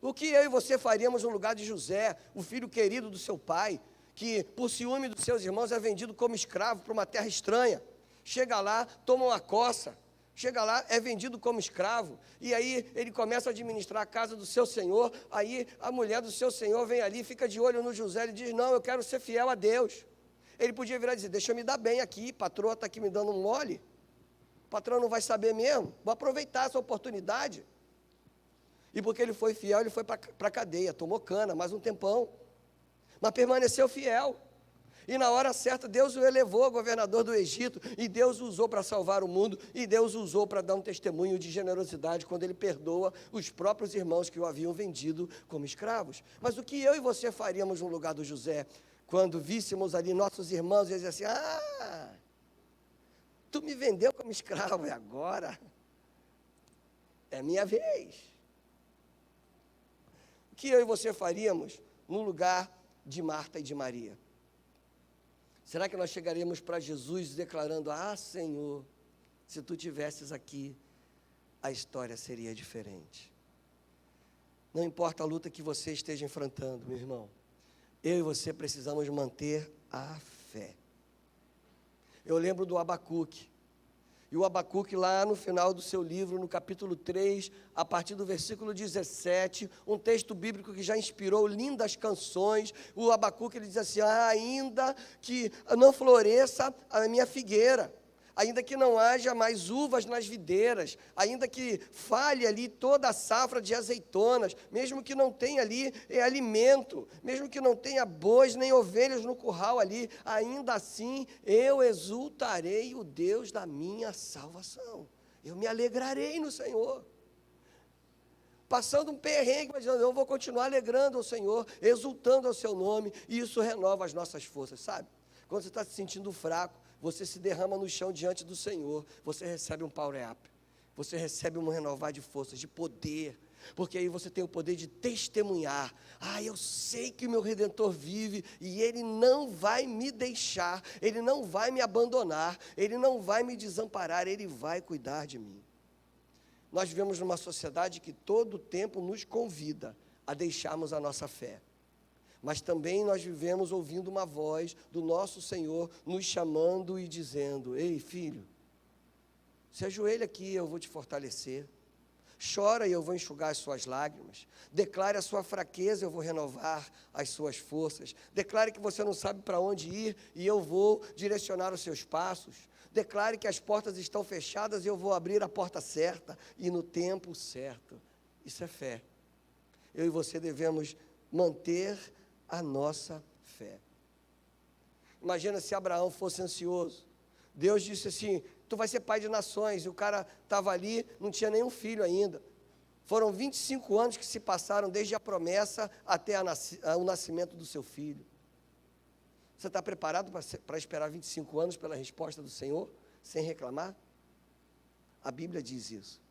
A: O que eu e você faríamos no lugar de José, o filho querido do seu pai, que por ciúme dos seus irmãos é vendido como escravo para uma terra estranha? Chega lá, toma uma coça, chega lá, é vendido como escravo, e aí ele começa a administrar a casa do seu senhor, aí a mulher do seu senhor vem ali, fica de olho no José, ele diz, não, eu quero ser fiel a Deus. Ele podia virar e dizer, deixa eu me dar bem aqui, patroa está aqui me dando um mole, o patrão não vai saber mesmo, vou aproveitar essa oportunidade. E porque ele foi fiel, ele foi para a cadeia, tomou cana, mais um tempão, mas permaneceu fiel. E na hora certa, Deus o elevou a governador do Egito, e Deus o usou para salvar o mundo, e Deus o usou para dar um testemunho de generosidade, quando ele perdoa os próprios irmãos que o haviam vendido como escravos. Mas o que eu e você faríamos no lugar do José, quando víssemos ali nossos irmãos, e dizer assim, tu me vendeu como escravo, e agora é minha vez. O que eu e você faríamos no lugar de Marta e de Maria? Será que nós chegaremos para Jesus declarando, Senhor, se tu estivesses aqui, a história seria diferente. Não importa a luta que você esteja enfrentando, meu irmão, eu e você precisamos manter a fé. Eu lembro do Abacuque, e o Abacuque lá no final do seu livro, no capítulo 3, a partir do versículo 17, um texto bíblico que já inspirou lindas canções, o Abacuque ele diz assim, ainda que não floresça a minha figueira, ainda que não haja mais uvas nas videiras, ainda que falhe ali toda a safra de azeitonas, mesmo que não tenha ali alimento, mesmo que não tenha bois nem ovelhas no curral ali, ainda assim eu exultarei o Deus da minha salvação, eu me alegrarei no Senhor. Passando um perrengue, mas eu vou continuar alegrando ao Senhor, exultando ao seu nome, e isso renova as nossas forças, sabe? Quando você está se sentindo fraco, você se derrama no chão diante do Senhor, você recebe um power up, você recebe um renovar de forças, de poder, porque aí você tem o poder de testemunhar, eu sei que o meu Redentor vive, e Ele não vai me deixar, Ele não vai me abandonar, Ele não vai me desamparar, Ele vai cuidar de mim. Nós vivemos numa sociedade que todo o tempo nos convida a deixarmos a nossa fé. Mas também nós vivemos ouvindo uma voz do nosso Senhor nos chamando e dizendo, ei filho, se ajoelha aqui, eu vou te fortalecer. Chora e eu vou enxugar as suas lágrimas. Declare a sua fraqueza, eu vou renovar as suas forças. Declare que você não sabe para onde ir e eu vou direcionar os seus passos. Declare que as portas estão fechadas e eu vou abrir a porta certa e no tempo certo. Isso é fé. Eu e você devemos manter a nossa fé. Imagina se Abraão fosse ansioso. Deus disse assim, tu vai ser pai de nações, e o cara estava ali, não tinha nenhum filho ainda. Foram 25 anos que se passaram desde a promessa até o nascimento do seu filho. Você está preparado para esperar 25 anos pela resposta do Senhor, sem reclamar? A Bíblia diz isso.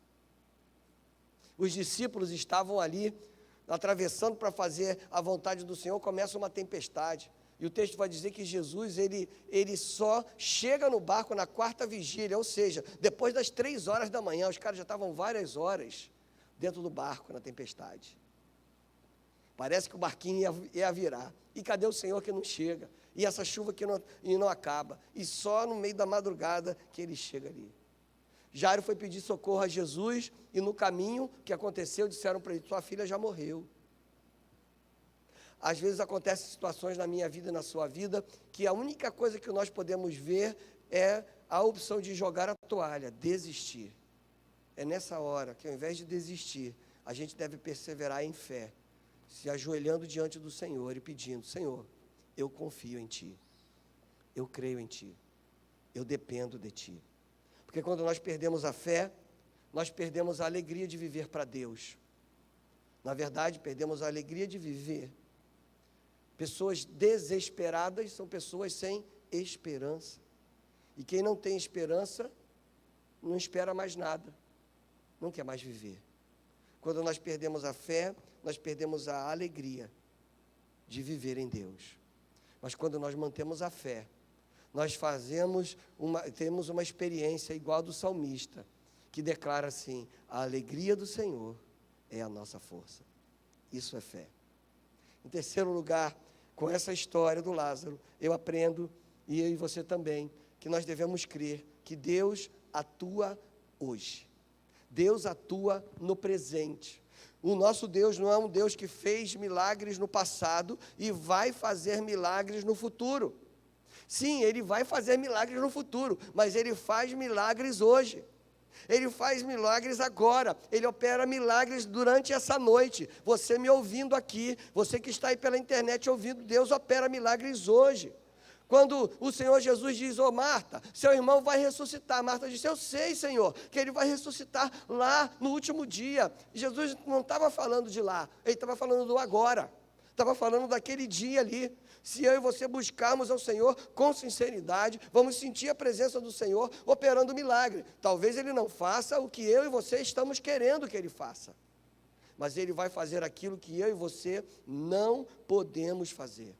A: Os discípulos estavam ali, atravessando para fazer a vontade do Senhor, começa uma tempestade. E o texto vai dizer que Jesus, ele só chega no barco na quarta vigília, ou seja, depois das 3 horas da manhã, os caras já estavam várias horas dentro do barco na tempestade. Parece que o barquinho ia virar. E cadê o Senhor que não chega? E essa chuva que não acaba. E só no meio da madrugada que ele chega ali. Jairo foi pedir socorro a Jesus, e no caminho, o que aconteceu, disseram para ele, sua filha já morreu. Às vezes acontecem situações na minha vida e na sua vida, que a única coisa que nós podemos ver é a opção de jogar a toalha, desistir. É nessa hora que ao invés de desistir, a gente deve perseverar em fé, se ajoelhando diante do Senhor e pedindo, Senhor, eu confio em Ti, eu creio em Ti, eu dependo de Ti. Porque quando nós perdemos a fé, nós perdemos a alegria de viver para Deus. Na verdade, perdemos a alegria de viver. Pessoas desesperadas são pessoas sem esperança. E quem não tem esperança, não espera mais nada. não quer mais viver. Quando nós perdemos a fé, nós perdemos a alegria de viver em Deus. Mas quando nós mantemos a fé, nós temos uma experiência igual do salmista, que declara assim: a alegria do Senhor é a nossa força. Isso é fé. Em terceiro lugar, com essa história do Lázaro, eu aprendo, e eu e você também, que nós devemos crer que Deus atua hoje. Deus atua no presente. O nosso Deus não é um Deus que fez milagres no passado e vai fazer milagres no futuro. Sim, Ele vai fazer milagres no futuro, mas Ele faz milagres hoje. Ele faz milagres agora, Ele opera milagres durante essa noite. Você me ouvindo aqui, você que está aí pela internet ouvindo, Deus opera milagres hoje. Quando o Senhor Jesus diz: ô Marta, seu irmão vai ressuscitar. Marta disse: eu sei, Senhor, que ele vai ressuscitar lá no último dia. Jesus não estava falando de lá, ele estava falando do agora. Estava falando daquele dia ali. Se eu e você buscarmos ao Senhor com sinceridade, vamos sentir a presença do Senhor operando milagre. Talvez Ele não faça o que eu e você estamos querendo que Ele faça, mas Ele vai fazer aquilo que eu e você não podemos fazer.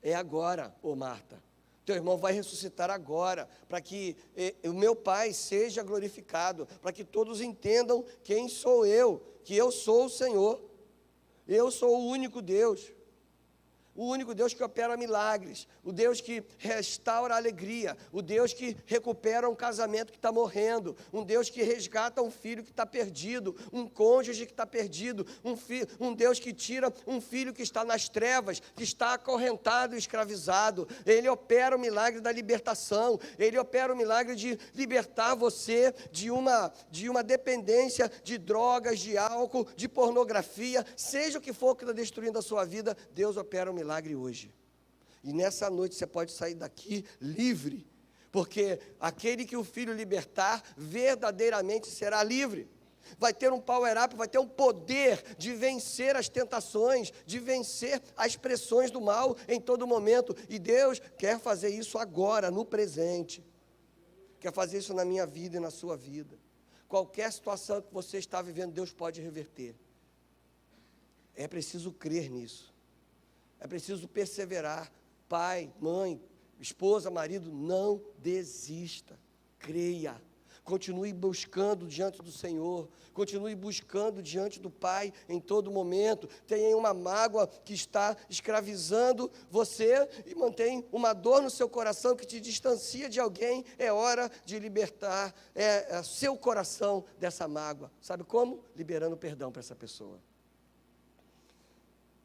A: É agora, ô Marta. Teu irmão vai ressuscitar agora, para que o meu Pai seja glorificado, para que todos entendam quem sou eu, que eu sou o Senhor. Eu sou o único Deus. O único Deus que opera milagres, o Deus que restaura a alegria, o Deus que recupera um casamento que está morrendo, um Deus que resgata um filho que está perdido, um cônjuge que está perdido, um Deus que tira um filho que está nas trevas, que está acorrentado e escravizado. Ele opera o milagre da libertação, Ele opera o milagre de libertar você de uma dependência de drogas, de álcool, de pornografia, seja o que for que está destruindo a sua vida. Deus opera o milagre hoje. E nessa noite você pode sair daqui livre, porque aquele que o Filho libertar, verdadeiramente será livre. Vai ter um power up, vai ter um poder de vencer as tentações, de vencer as pressões do mal em todo momento. E Deus quer fazer isso agora, no presente. Quer fazer isso na minha vida e na sua vida. Qualquer situação que você está vivendo, Deus pode reverter. É preciso crer nisso. É preciso perseverar. Pai, mãe, esposa, marido, não desista. Creia. Continue buscando diante do Senhor. Continue buscando diante do Pai em todo momento. Tem uma mágoa que está escravizando você e mantém uma dor no seu coração que te distancia de alguém. É hora de libertar seu coração dessa mágoa. Sabe como? Liberando perdão para essa pessoa.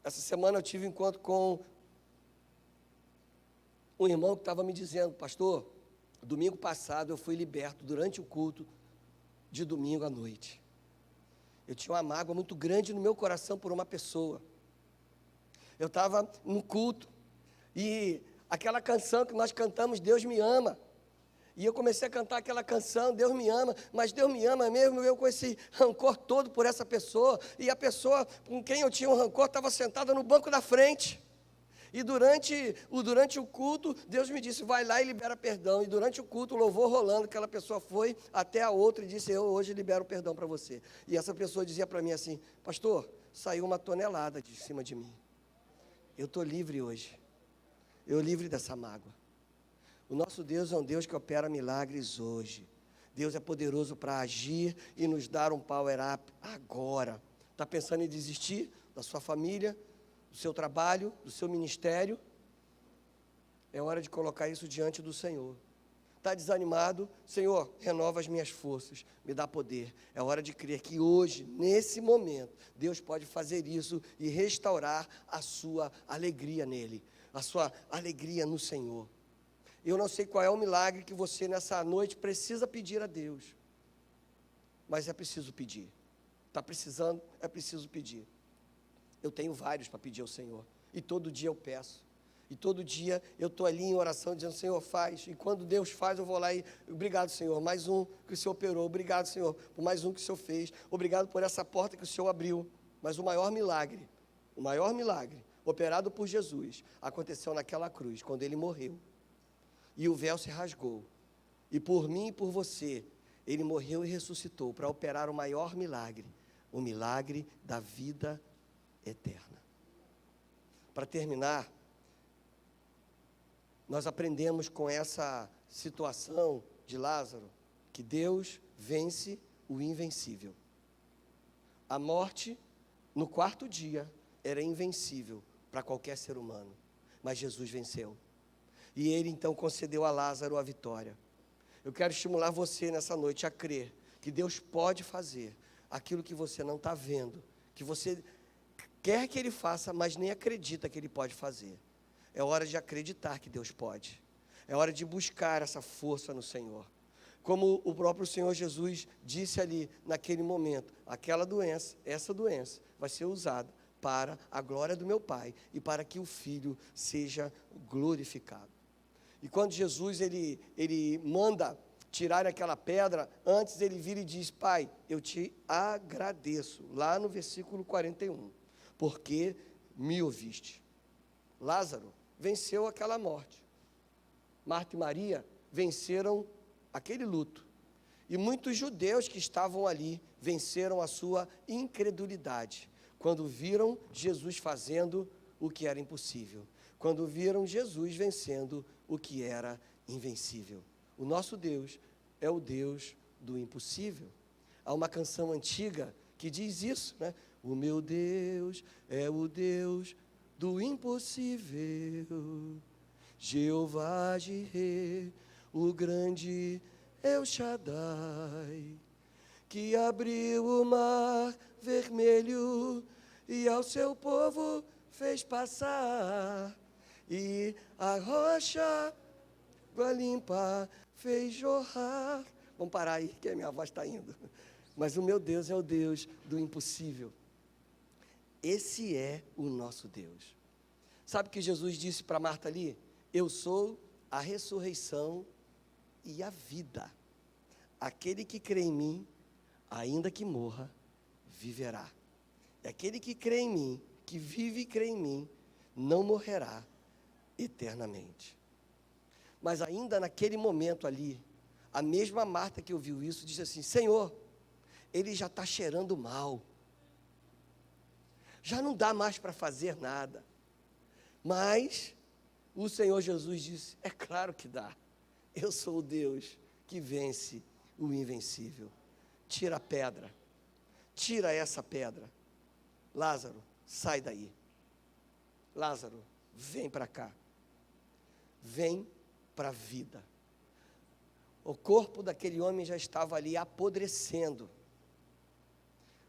A: Essa semana eu tive um encontro com um irmão que estava me dizendo: pastor, domingo passado eu fui liberto durante o culto de domingo à noite. Eu tinha uma mágoa muito grande no meu coração por uma pessoa. Eu estava no culto e aquela canção que nós cantamos, Deus me ama. E eu comecei a cantar aquela canção, Deus me ama, mas Deus me ama mesmo, eu com esse rancor todo por essa pessoa, e a pessoa com quem eu tinha um rancor estava sentada no banco da frente. E durante o culto, Deus me disse: vai lá e libera perdão. E durante o culto, o louvor rolando, aquela pessoa foi até a outra e disse: eu hoje libero perdão para você. E essa pessoa dizia para mim assim: pastor, saiu uma tonelada de cima de mim. Eu estou livre hoje. Eu livre dessa mágoa. O nosso Deus é um Deus que opera milagres hoje. Deus é poderoso para agir e nos dar um power up agora. Está pensando em desistir da sua família, do seu trabalho, do seu ministério? É hora de colocar isso diante do Senhor. Está desanimado? Senhor, renova as minhas forças, me dá poder. É hora de crer que hoje, nesse momento, Deus pode fazer isso e restaurar a sua alegria nele, a sua alegria no Senhor. Eu não sei qual é o milagre que você nessa noite precisa pedir a Deus, mas é preciso pedir. Está precisando? É preciso pedir. Eu tenho vários para pedir ao Senhor, e todo dia eu peço, e todo dia eu estou ali em oração dizendo: Senhor, faz, e quando Deus faz eu vou lá e: obrigado, Senhor, mais um que o Senhor operou, obrigado, Senhor, por mais um que o Senhor fez, obrigado por essa porta que o Senhor abriu. Mas o maior milagre operado por Jesus, aconteceu naquela cruz, quando Ele morreu, e o véu se rasgou, e por mim e por você, Ele morreu e ressuscitou para operar o maior milagre, o milagre da vida eterna. Para terminar, nós aprendemos com essa situação de Lázaro que Deus vence o invencível. A morte, no quarto dia, era invencível para qualquer ser humano, mas Jesus venceu. E Ele então concedeu a Lázaro a vitória. Eu quero estimular você nessa noite a crer que Deus pode fazer aquilo que você não está vendo, que você quer que Ele faça, mas nem acredita que Ele pode fazer. É hora de acreditar que Deus pode. É hora de buscar essa força no Senhor. Como o próprio Senhor Jesus disse ali, naquele momento, aquela doença, essa doença, vai ser usada para a glória do meu Pai e para que o Filho seja glorificado. E quando Jesus, ele manda tirar aquela pedra, antes ele vira e diz: Pai, eu te agradeço, lá no versículo 41, porque me ouviste. Lázaro venceu aquela morte. Marta e Maria venceram aquele luto. E muitos judeus que estavam ali venceram a sua incredulidade, quando viram Jesus fazendo o que era impossível, quando viram Jesus vencendo o que era invencível. O nosso Deus é o Deus do impossível. Há uma canção antiga que diz isso, né? O meu Deus é o Deus do impossível, Jeová Jireh, o grande El Shaddai, que abriu o mar vermelho e ao seu povo fez passar, e a rocha água limpa fez jorrar. Vamos parar aí, que a minha voz está indo. Mas o meu Deus é o Deus do impossível. Esse é o nosso Deus. Sabe o que Jesus disse para Marta ali? Eu sou a ressurreição e a vida. Aquele que crê em mim, ainda que morra, viverá. E aquele que crê em mim, que vive e crê em mim, não morrerá eternamente. Mas ainda naquele momento ali, a mesma Marta que ouviu isso, disse assim: Senhor, ele já está cheirando mal. Já não dá mais para fazer nada. Mas o Senhor Jesus disse: é claro que dá. Eu sou o Deus que vence o invencível. Tira a pedra. Tira essa pedra. Lázaro, sai daí. Lázaro, vem para cá. Vem para a vida. O corpo daquele homem já estava ali apodrecendo.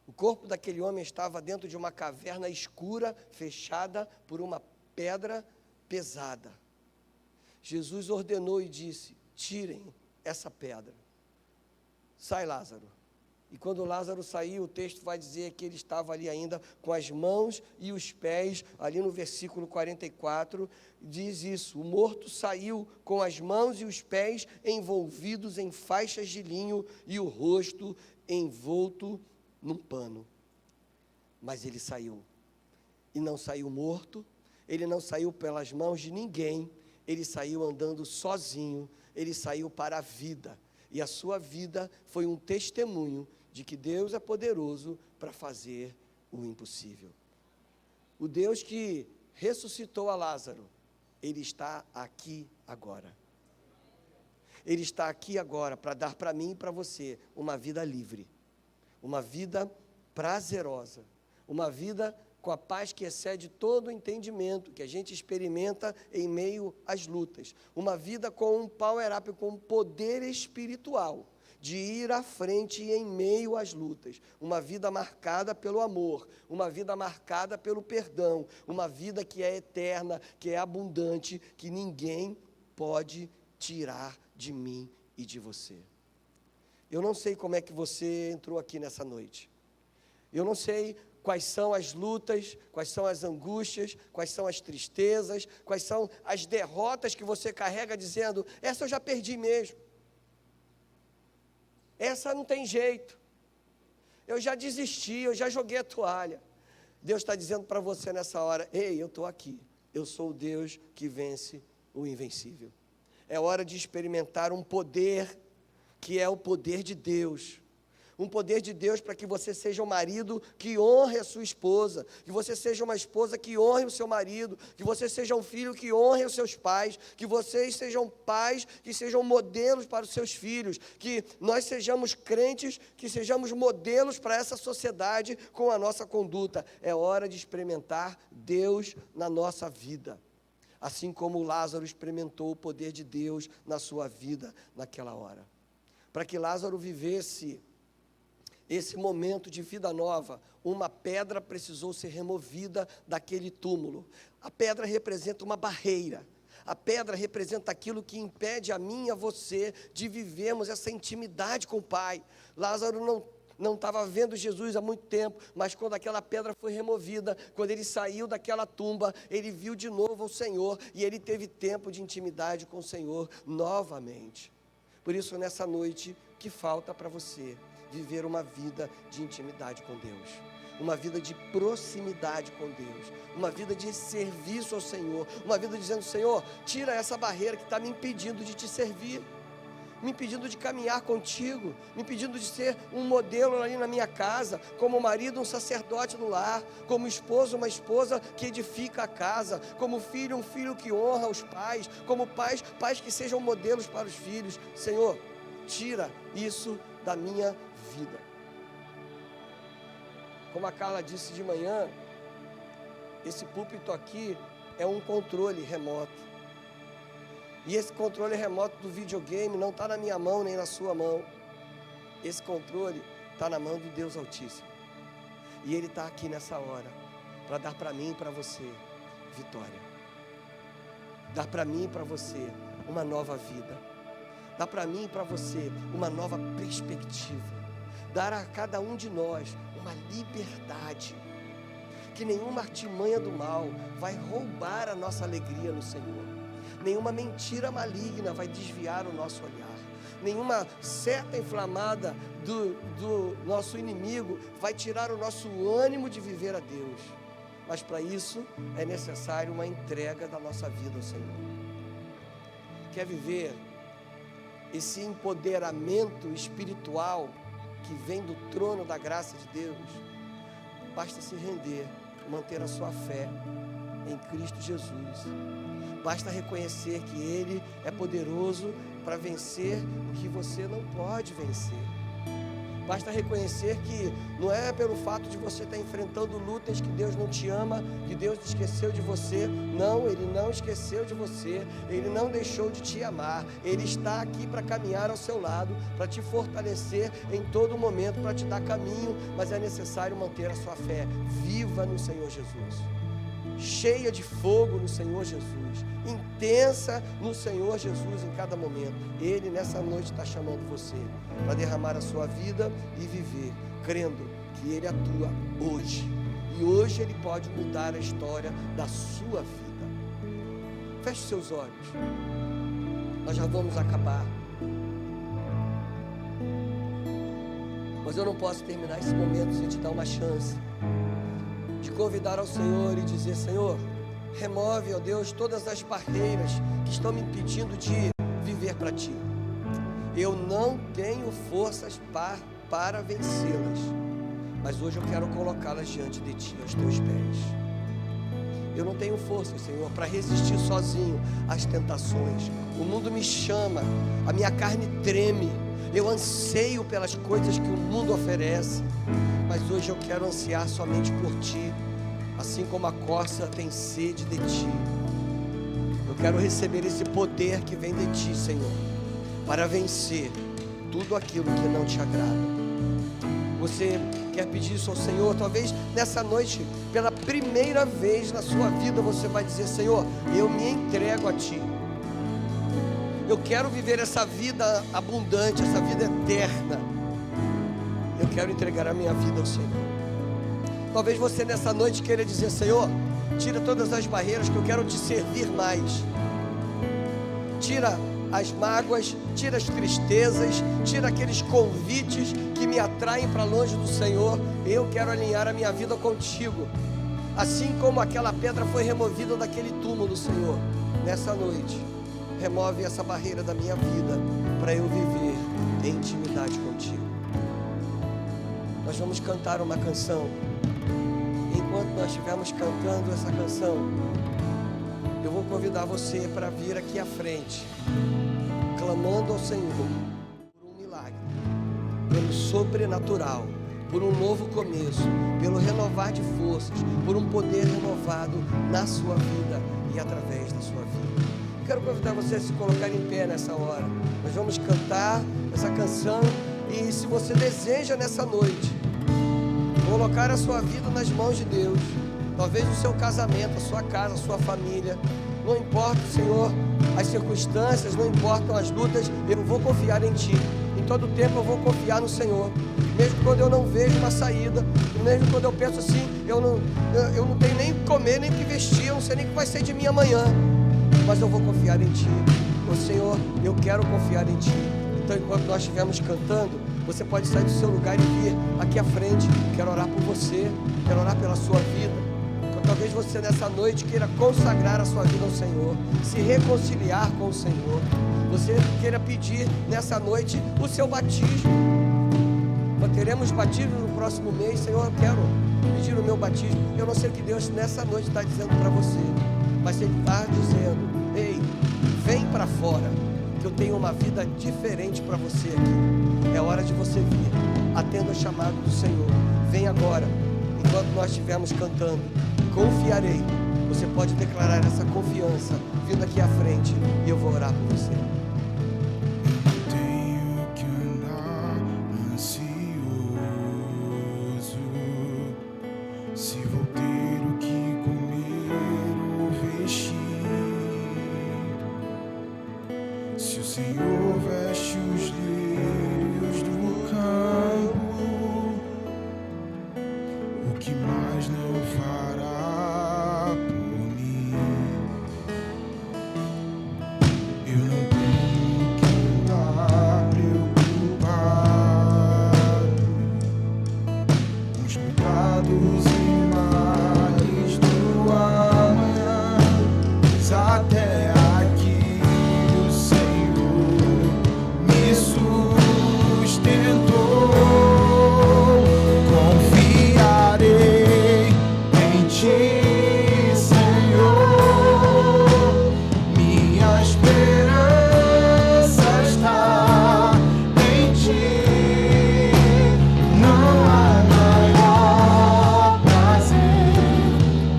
A: O corpo daquele homem estava dentro de uma caverna escura, fechada por uma pedra pesada. Jesus ordenou e disse: tirem essa pedra. Sai, Lázaro. E quando Lázaro saiu, o texto vai dizer que ele estava ali ainda com as mãos e os pés, ali no versículo 44, diz isso: o morto saiu com as mãos e os pés envolvidos em faixas de linho e o rosto envolto num pano. Mas ele saiu. E não saiu morto, ele não saiu pelas mãos de ninguém, ele saiu andando sozinho, ele saiu para a vida. E a sua vida foi um testemunho de que Deus é poderoso para fazer o impossível. O Deus que ressuscitou a Lázaro, Ele está aqui agora. Ele está aqui agora para dar para mim e para você uma vida livre, uma vida prazerosa, uma vida com a paz que excede todo o entendimento que a gente experimenta em meio às lutas. Uma vida com um power-up, com um poder espiritual, de ir à frente em meio às lutas. Uma vida marcada pelo amor, uma vida marcada pelo perdão, uma vida que é eterna, que é abundante, que ninguém pode tirar de mim e de você. Eu não sei como é que você entrou aqui nessa noite. Eu não sei quais são as lutas, quais são as angústias, quais são as tristezas, quais são as derrotas que você carrega dizendo: essa eu já perdi mesmo. Essa não tem jeito. Eu já desisti, eu já joguei a toalha. Deus está dizendo para você nessa hora: ei, eu estou aqui. Eu sou o Deus que vence o invencível. É hora de experimentar um poder que é o poder de Deus. Um poder de Deus para que você seja um marido que honre a sua esposa, que você seja uma esposa que honre o seu marido, que você seja um filho que honre os seus pais, que vocês sejam pais que sejam modelos para os seus filhos, que nós sejamos crentes, que sejamos modelos para essa sociedade com a nossa conduta. É hora de experimentar Deus na nossa vida, assim como Lázaro experimentou o poder de Deus na sua vida naquela hora. Para que Lázaro vivesse esse momento de vida nova, uma pedra precisou ser removida daquele túmulo. A pedra representa uma barreira. A pedra representa aquilo que impede a mim e a você de vivermos essa intimidade com o Pai. Lázaro não estava vendo Jesus há muito tempo, mas quando aquela pedra foi removida, quando ele saiu daquela tumba, ele viu de novo o Senhor e ele teve tempo de intimidade com o Senhor novamente. Por isso, nessa noite, que falta para você? Viver uma vida de intimidade com Deus, uma vida de proximidade com Deus, uma vida de serviço ao Senhor, uma vida dizendo: Senhor, tira essa barreira que está me impedindo de te servir, me impedindo de caminhar contigo, me impedindo de ser um modelo ali na minha casa, como marido, um sacerdote no lar, como esposo, uma esposa que edifica a casa, como filho, um filho que honra os pais, como pais que sejam modelos para os filhos. Senhor, tira isso da minha vida. Como a Carla disse de manhã, esse púlpito aqui é um controle remoto. E esse controle remoto do videogame não está na minha mão nem na sua mão. Esse controle está na mão do Deus Altíssimo. E Ele está aqui nessa hora para dar para mim e para você vitória. Dar para mim e para você uma nova vida. Dar para mim e para você uma nova perspectiva. Dar a cada um de nós uma liberdade, que nenhuma artimanha do mal vai roubar a nossa alegria no Senhor, nenhuma mentira maligna vai desviar o nosso olhar, nenhuma seta inflamada do nosso inimigo vai tirar o nosso ânimo de viver a Deus. Mas para isso é necessário uma entrega da nossa vida ao Senhor. Quer viver esse empoderamento espiritual que vem do trono da graça de Deus? Basta se render, manter a sua fé em Cristo Jesus. Basta reconhecer que Ele é poderoso para vencer o que você não pode vencer. Basta reconhecer que não é pelo fato de você estar enfrentando lutas que Deus não te ama, que Deus esqueceu de você. Não, Ele não esqueceu de você, Ele não deixou de te amar. Ele está aqui para caminhar ao seu lado, para te fortalecer em todo momento, para te dar caminho, mas é necessário manter a sua fé viva no Senhor Jesus, cheia de fogo no Senhor Jesus, intensa no Senhor Jesus em cada momento. Ele nessa noite está chamando você para derramar a sua vida e viver, crendo que Ele atua hoje, e hoje Ele pode mudar a história da sua vida. Feche seus olhos, nós já vamos acabar, mas eu não posso terminar esse momento sem te dar uma chance de convidar ao Senhor e dizer: Senhor, remove, ó Deus, todas as barreiras que estão me impedindo de viver para Ti. Eu não tenho forças para vencê-las, mas hoje eu quero colocá-las diante de Ti, aos Teus pés. Eu não tenho força, Senhor, para resistir sozinho às tentações. O mundo me chama, a minha carne treme, eu anseio pelas coisas que o mundo oferece, mas hoje eu quero ansiar somente por Ti, assim como a corça tem sede de Ti. Eu quero receber esse poder que vem de Ti, Senhor, para vencer tudo aquilo que não Te agrada. Você quer pedir isso ao Senhor? Talvez nessa noite, pela primeira vez na sua vida, você vai dizer: Senhor, eu me entrego a Ti. Eu quero viver essa vida abundante, essa vida eterna. Eu quero entregar a minha vida ao Senhor. Talvez você nessa noite queira dizer: Senhor, tira todas as barreiras que eu quero Te servir mais. Tira as mágoas, tira as tristezas, tira aqueles convites que me atraem para longe do Senhor. Eu quero alinhar a minha vida contigo, assim como aquela pedra foi removida daquele túmulo. Senhor, nessa noite, remove essa barreira da minha vida, para eu viver em intimidade contigo. Nós vamos cantar uma canção. Enquanto nós estivermos cantando essa canção, eu vou convidar você para vir aqui à frente, clamando ao Senhor por um milagre, pelo sobrenatural, por um novo começo, pelo renovar de forças, por um poder renovado na sua vida e através da sua vida. Quero convidar você a se colocar em pé nessa hora. Nós vamos cantar essa canção e se você deseja nessa noite colocar a sua vida nas mãos de Deus, talvez o seu casamento, a sua casa, a sua família, não importa, Senhor, as circunstâncias, não importam as lutas, eu vou confiar em Ti. Em todo tempo eu vou confiar no Senhor, mesmo quando eu não vejo uma saída, mesmo quando eu penso assim, eu não tenho nem o que comer, nem o que vestir, eu não sei nem o que vai ser de mim amanhã, mas eu vou confiar em Ti. Ô Senhor, eu quero confiar em Ti. Então enquanto nós estivermos cantando, você pode sair do seu lugar e vir aqui à frente. Quero orar por você, quero orar pela sua vida. Talvez você nessa noite queira consagrar a sua vida ao Senhor, se reconciliar com o Senhor. Você queira pedir nessa noite o seu batismo. Nós teremos batismo no próximo mês. Senhor, eu quero pedir o meu batismo. Eu não sei o que Deus nessa noite está dizendo para você, mas Ele está dizendo: ei, vem para fora, que eu tenho uma vida diferente para você aqui. É hora de você vir, atenda o chamado do Senhor. Vem agora, enquanto nós estivermos cantando. Confiarei. Você pode declarar essa confiança vindo aqui à frente e eu vou orar por você.
B: Tenho que andar ansioso, se vou ter o que comer ou vestir, se o Senhor veste os lírios do campo, o que mais não fará por mim? Eu não tenho que andar preocupado com os cuidados e males do amanhã, mas até aqui o Senhor me sustentou. Confiarei em Ti, Senhor, minha esperança está em Ti. Não há maior prazer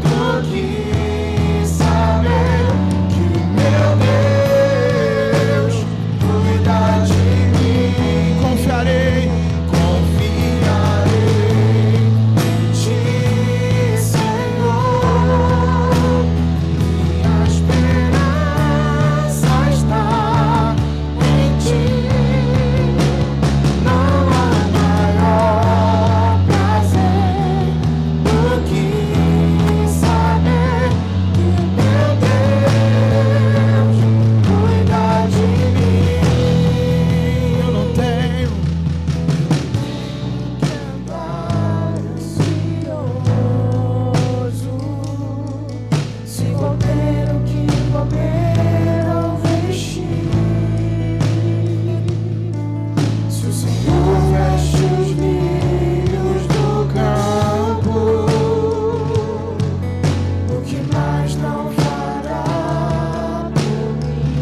B: do que saber que o meu Deus cuida de mim. Confiarei em Ti, Senhor, minha esperança está em Ti. Não há maior prazer do que saber que meu Deus cuida de mim. Eu não tenho que andar ansioso, se vou ter o que comer ou vestir, se o Senhor veste os lírios do campo, o que mais não fará por mim?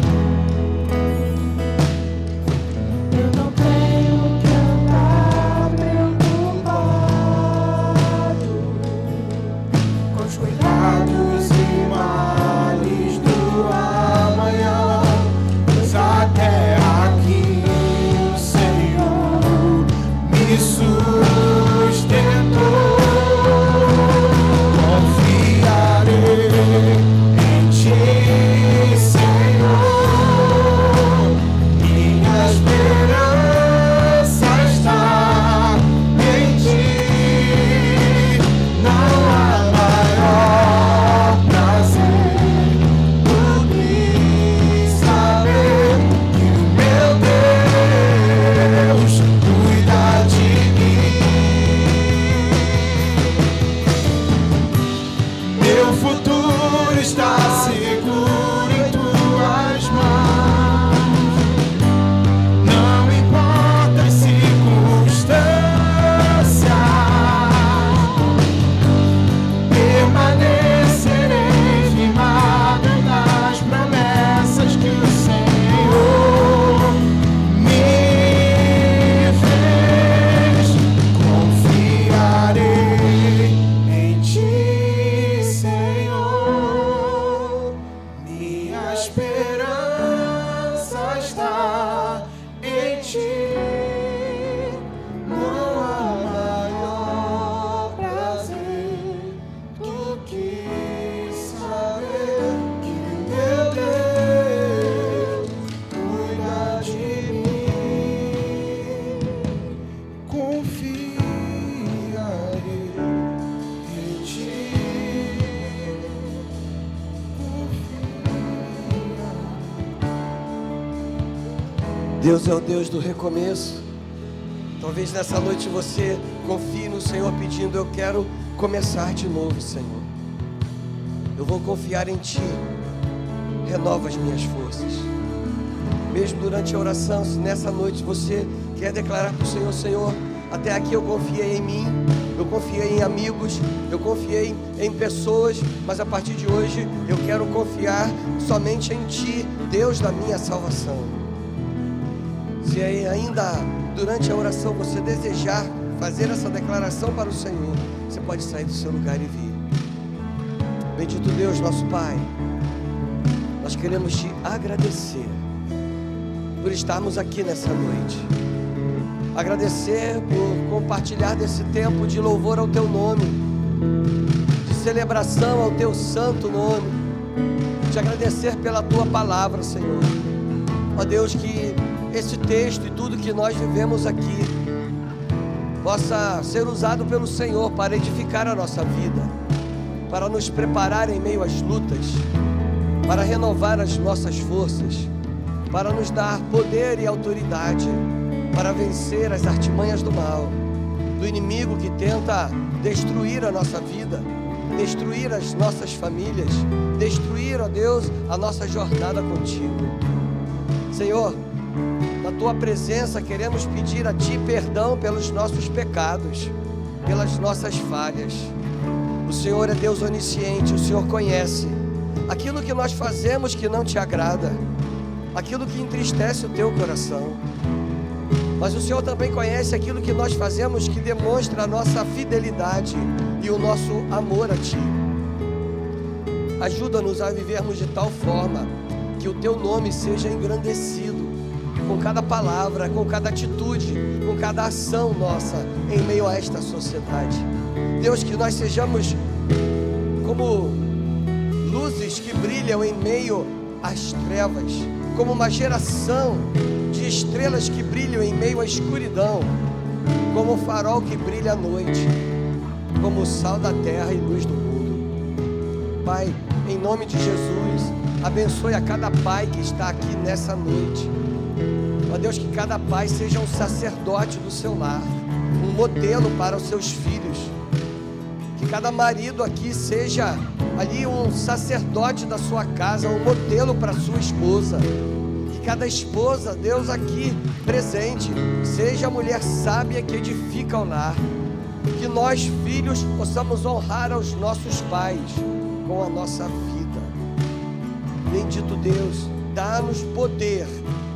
B: Eu não tenho que andar preocupado com os cuidados e males do amanhã, pois até aqui o Senhor me sustentou. Confiarei em Ti, Senhor, minha esperança está em Ti. Não há maior prazer do que saber que o meu Deus cuida de mim. Meu futuro está seguro em Tuas mãos. Não importa
A: Deus é o Deus do recomeço. Talvez nessa noite você confie no Senhor pedindo: eu quero começar de novo, Senhor. Eu vou confiar em Ti. Renova as minhas forças. Mesmo durante a oração, se nessa noite você quer declarar para o Senhor: Senhor, até aqui eu confiei em mim, eu confiei em amigos, eu confiei em pessoas, mas a partir de hoje eu quero confiar somente em Ti, Deus da minha salvação. Se ainda durante a oração você desejar fazer essa declaração para o Senhor, você pode sair do seu lugar e vir. Bendito Deus, nosso Pai, nós queremos Te agradecer por estarmos aqui nessa noite. Agradecer por compartilhar desse tempo de louvor ao Teu nome, de celebração ao Teu santo nome. Te agradecer pela Tua palavra, Senhor. Ó Deus, que esse texto e tudo que nós vivemos aqui possa ser usado pelo Senhor para edificar a nossa vida, para nos preparar em meio às lutas, para renovar as nossas forças, para nos dar poder e autoridade para vencer as artimanhas do mal, do inimigo que tenta destruir a nossa vida, destruir as nossas famílias, destruir, ó Deus, a nossa jornada contigo. Senhor, na Tua presença queremos pedir a Ti perdão pelos nossos pecados, pelas nossas falhas. O Senhor é Deus onisciente, o Senhor conhece aquilo que nós fazemos que não Te agrada, aquilo que entristece o Teu coração. Mas o Senhor também conhece aquilo que nós fazemos que demonstra a nossa fidelidade e o nosso amor a Ti. Ajuda-nos a vivermos de tal forma que o Teu nome seja engrandecido com cada palavra, com cada atitude, com cada ação nossa em meio a esta sociedade. Deus, que nós sejamos como luzes que brilham em meio às trevas, como uma geração de estrelas que brilham em meio à escuridão, como o farol que brilha à noite, como o sal da terra e luz do mundo. Pai, em nome de Jesus, abençoe a cada pai que está aqui nessa noite. Ó Deus, que cada pai seja um sacerdote do seu lar, um modelo para os seus filhos. Que cada marido aqui seja ali um sacerdote da sua casa, um modelo para sua esposa. Que cada esposa, Deus aqui presente, seja a mulher sábia que edifica o lar. Que nós, filhos, possamos honrar aos nossos pais com a nossa vida. Bendito Deus, dá-nos poder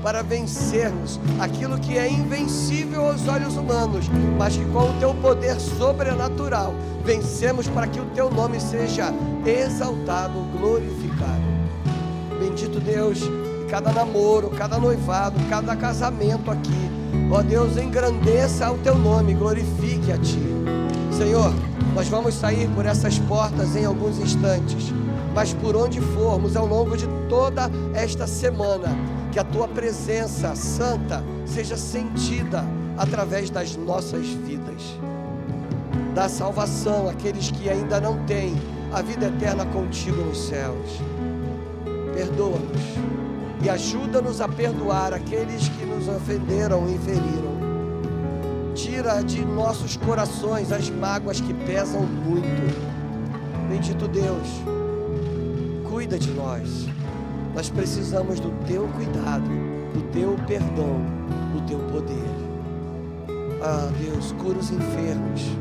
A: para vencermos aquilo que é invencível aos olhos humanos, mas que com o Teu poder sobrenatural vencemos para que o Teu nome seja exaltado, glorificado. Bendito Deus, que cada namoro, cada noivado, cada casamento aqui, ó Deus, engrandeça o Teu nome, glorifique a Ti. Senhor, nós vamos sair por essas portas em alguns instantes, mas por onde formos ao longo de toda esta semana, que a Tua presença santa seja sentida através das nossas vidas. Dá salvação àqueles que ainda não têm a vida eterna contigo nos céus. Perdoa-nos e ajuda-nos a perdoar aqueles que nos ofenderam e feriram. Tira de nossos corações as mágoas que pesam muito. Bendito Deus, cuida de nós. Nós precisamos do Teu cuidado, do Teu perdão, do Teu poder. Ah, Deus, cura os enfermos,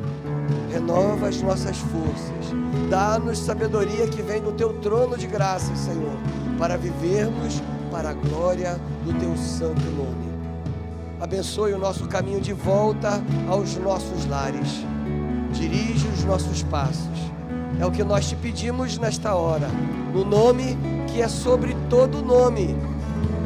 A: renova as nossas forças, dá-nos sabedoria que vem do Teu trono de graça, Senhor, para vivermos para a glória do Teu santo nome. Abençoe o nosso caminho de volta aos nossos lares, dirige os nossos passos. É o que nós Te pedimos nesta hora, no nome que é sobre todo nome,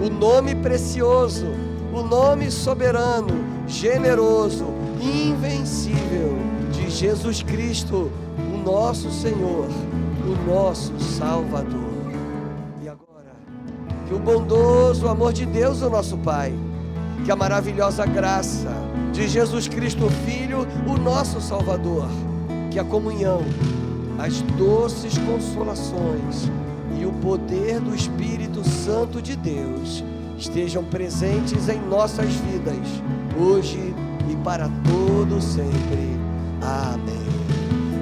A: o nome precioso, o nome soberano, generoso, invencível de Jesus Cristo, o nosso Senhor, o nosso Salvador. E agora, que o bondoso amor de Deus, o nosso Pai, que a maravilhosa graça de Jesus Cristo, Filho, o nosso Salvador, que a comunhão, as doces consolações e o poder do Espírito Santo de Deus estejam presentes em nossas vidas, hoje e para todo sempre. Amém.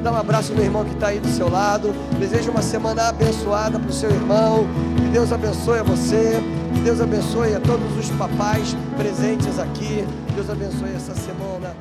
A: Dá um abraço no irmão que está aí do seu lado. Desejo uma semana abençoada para o seu irmão. Que Deus abençoe a você. Que Deus abençoe a todos os papais presentes aqui. Deus abençoe essa semana.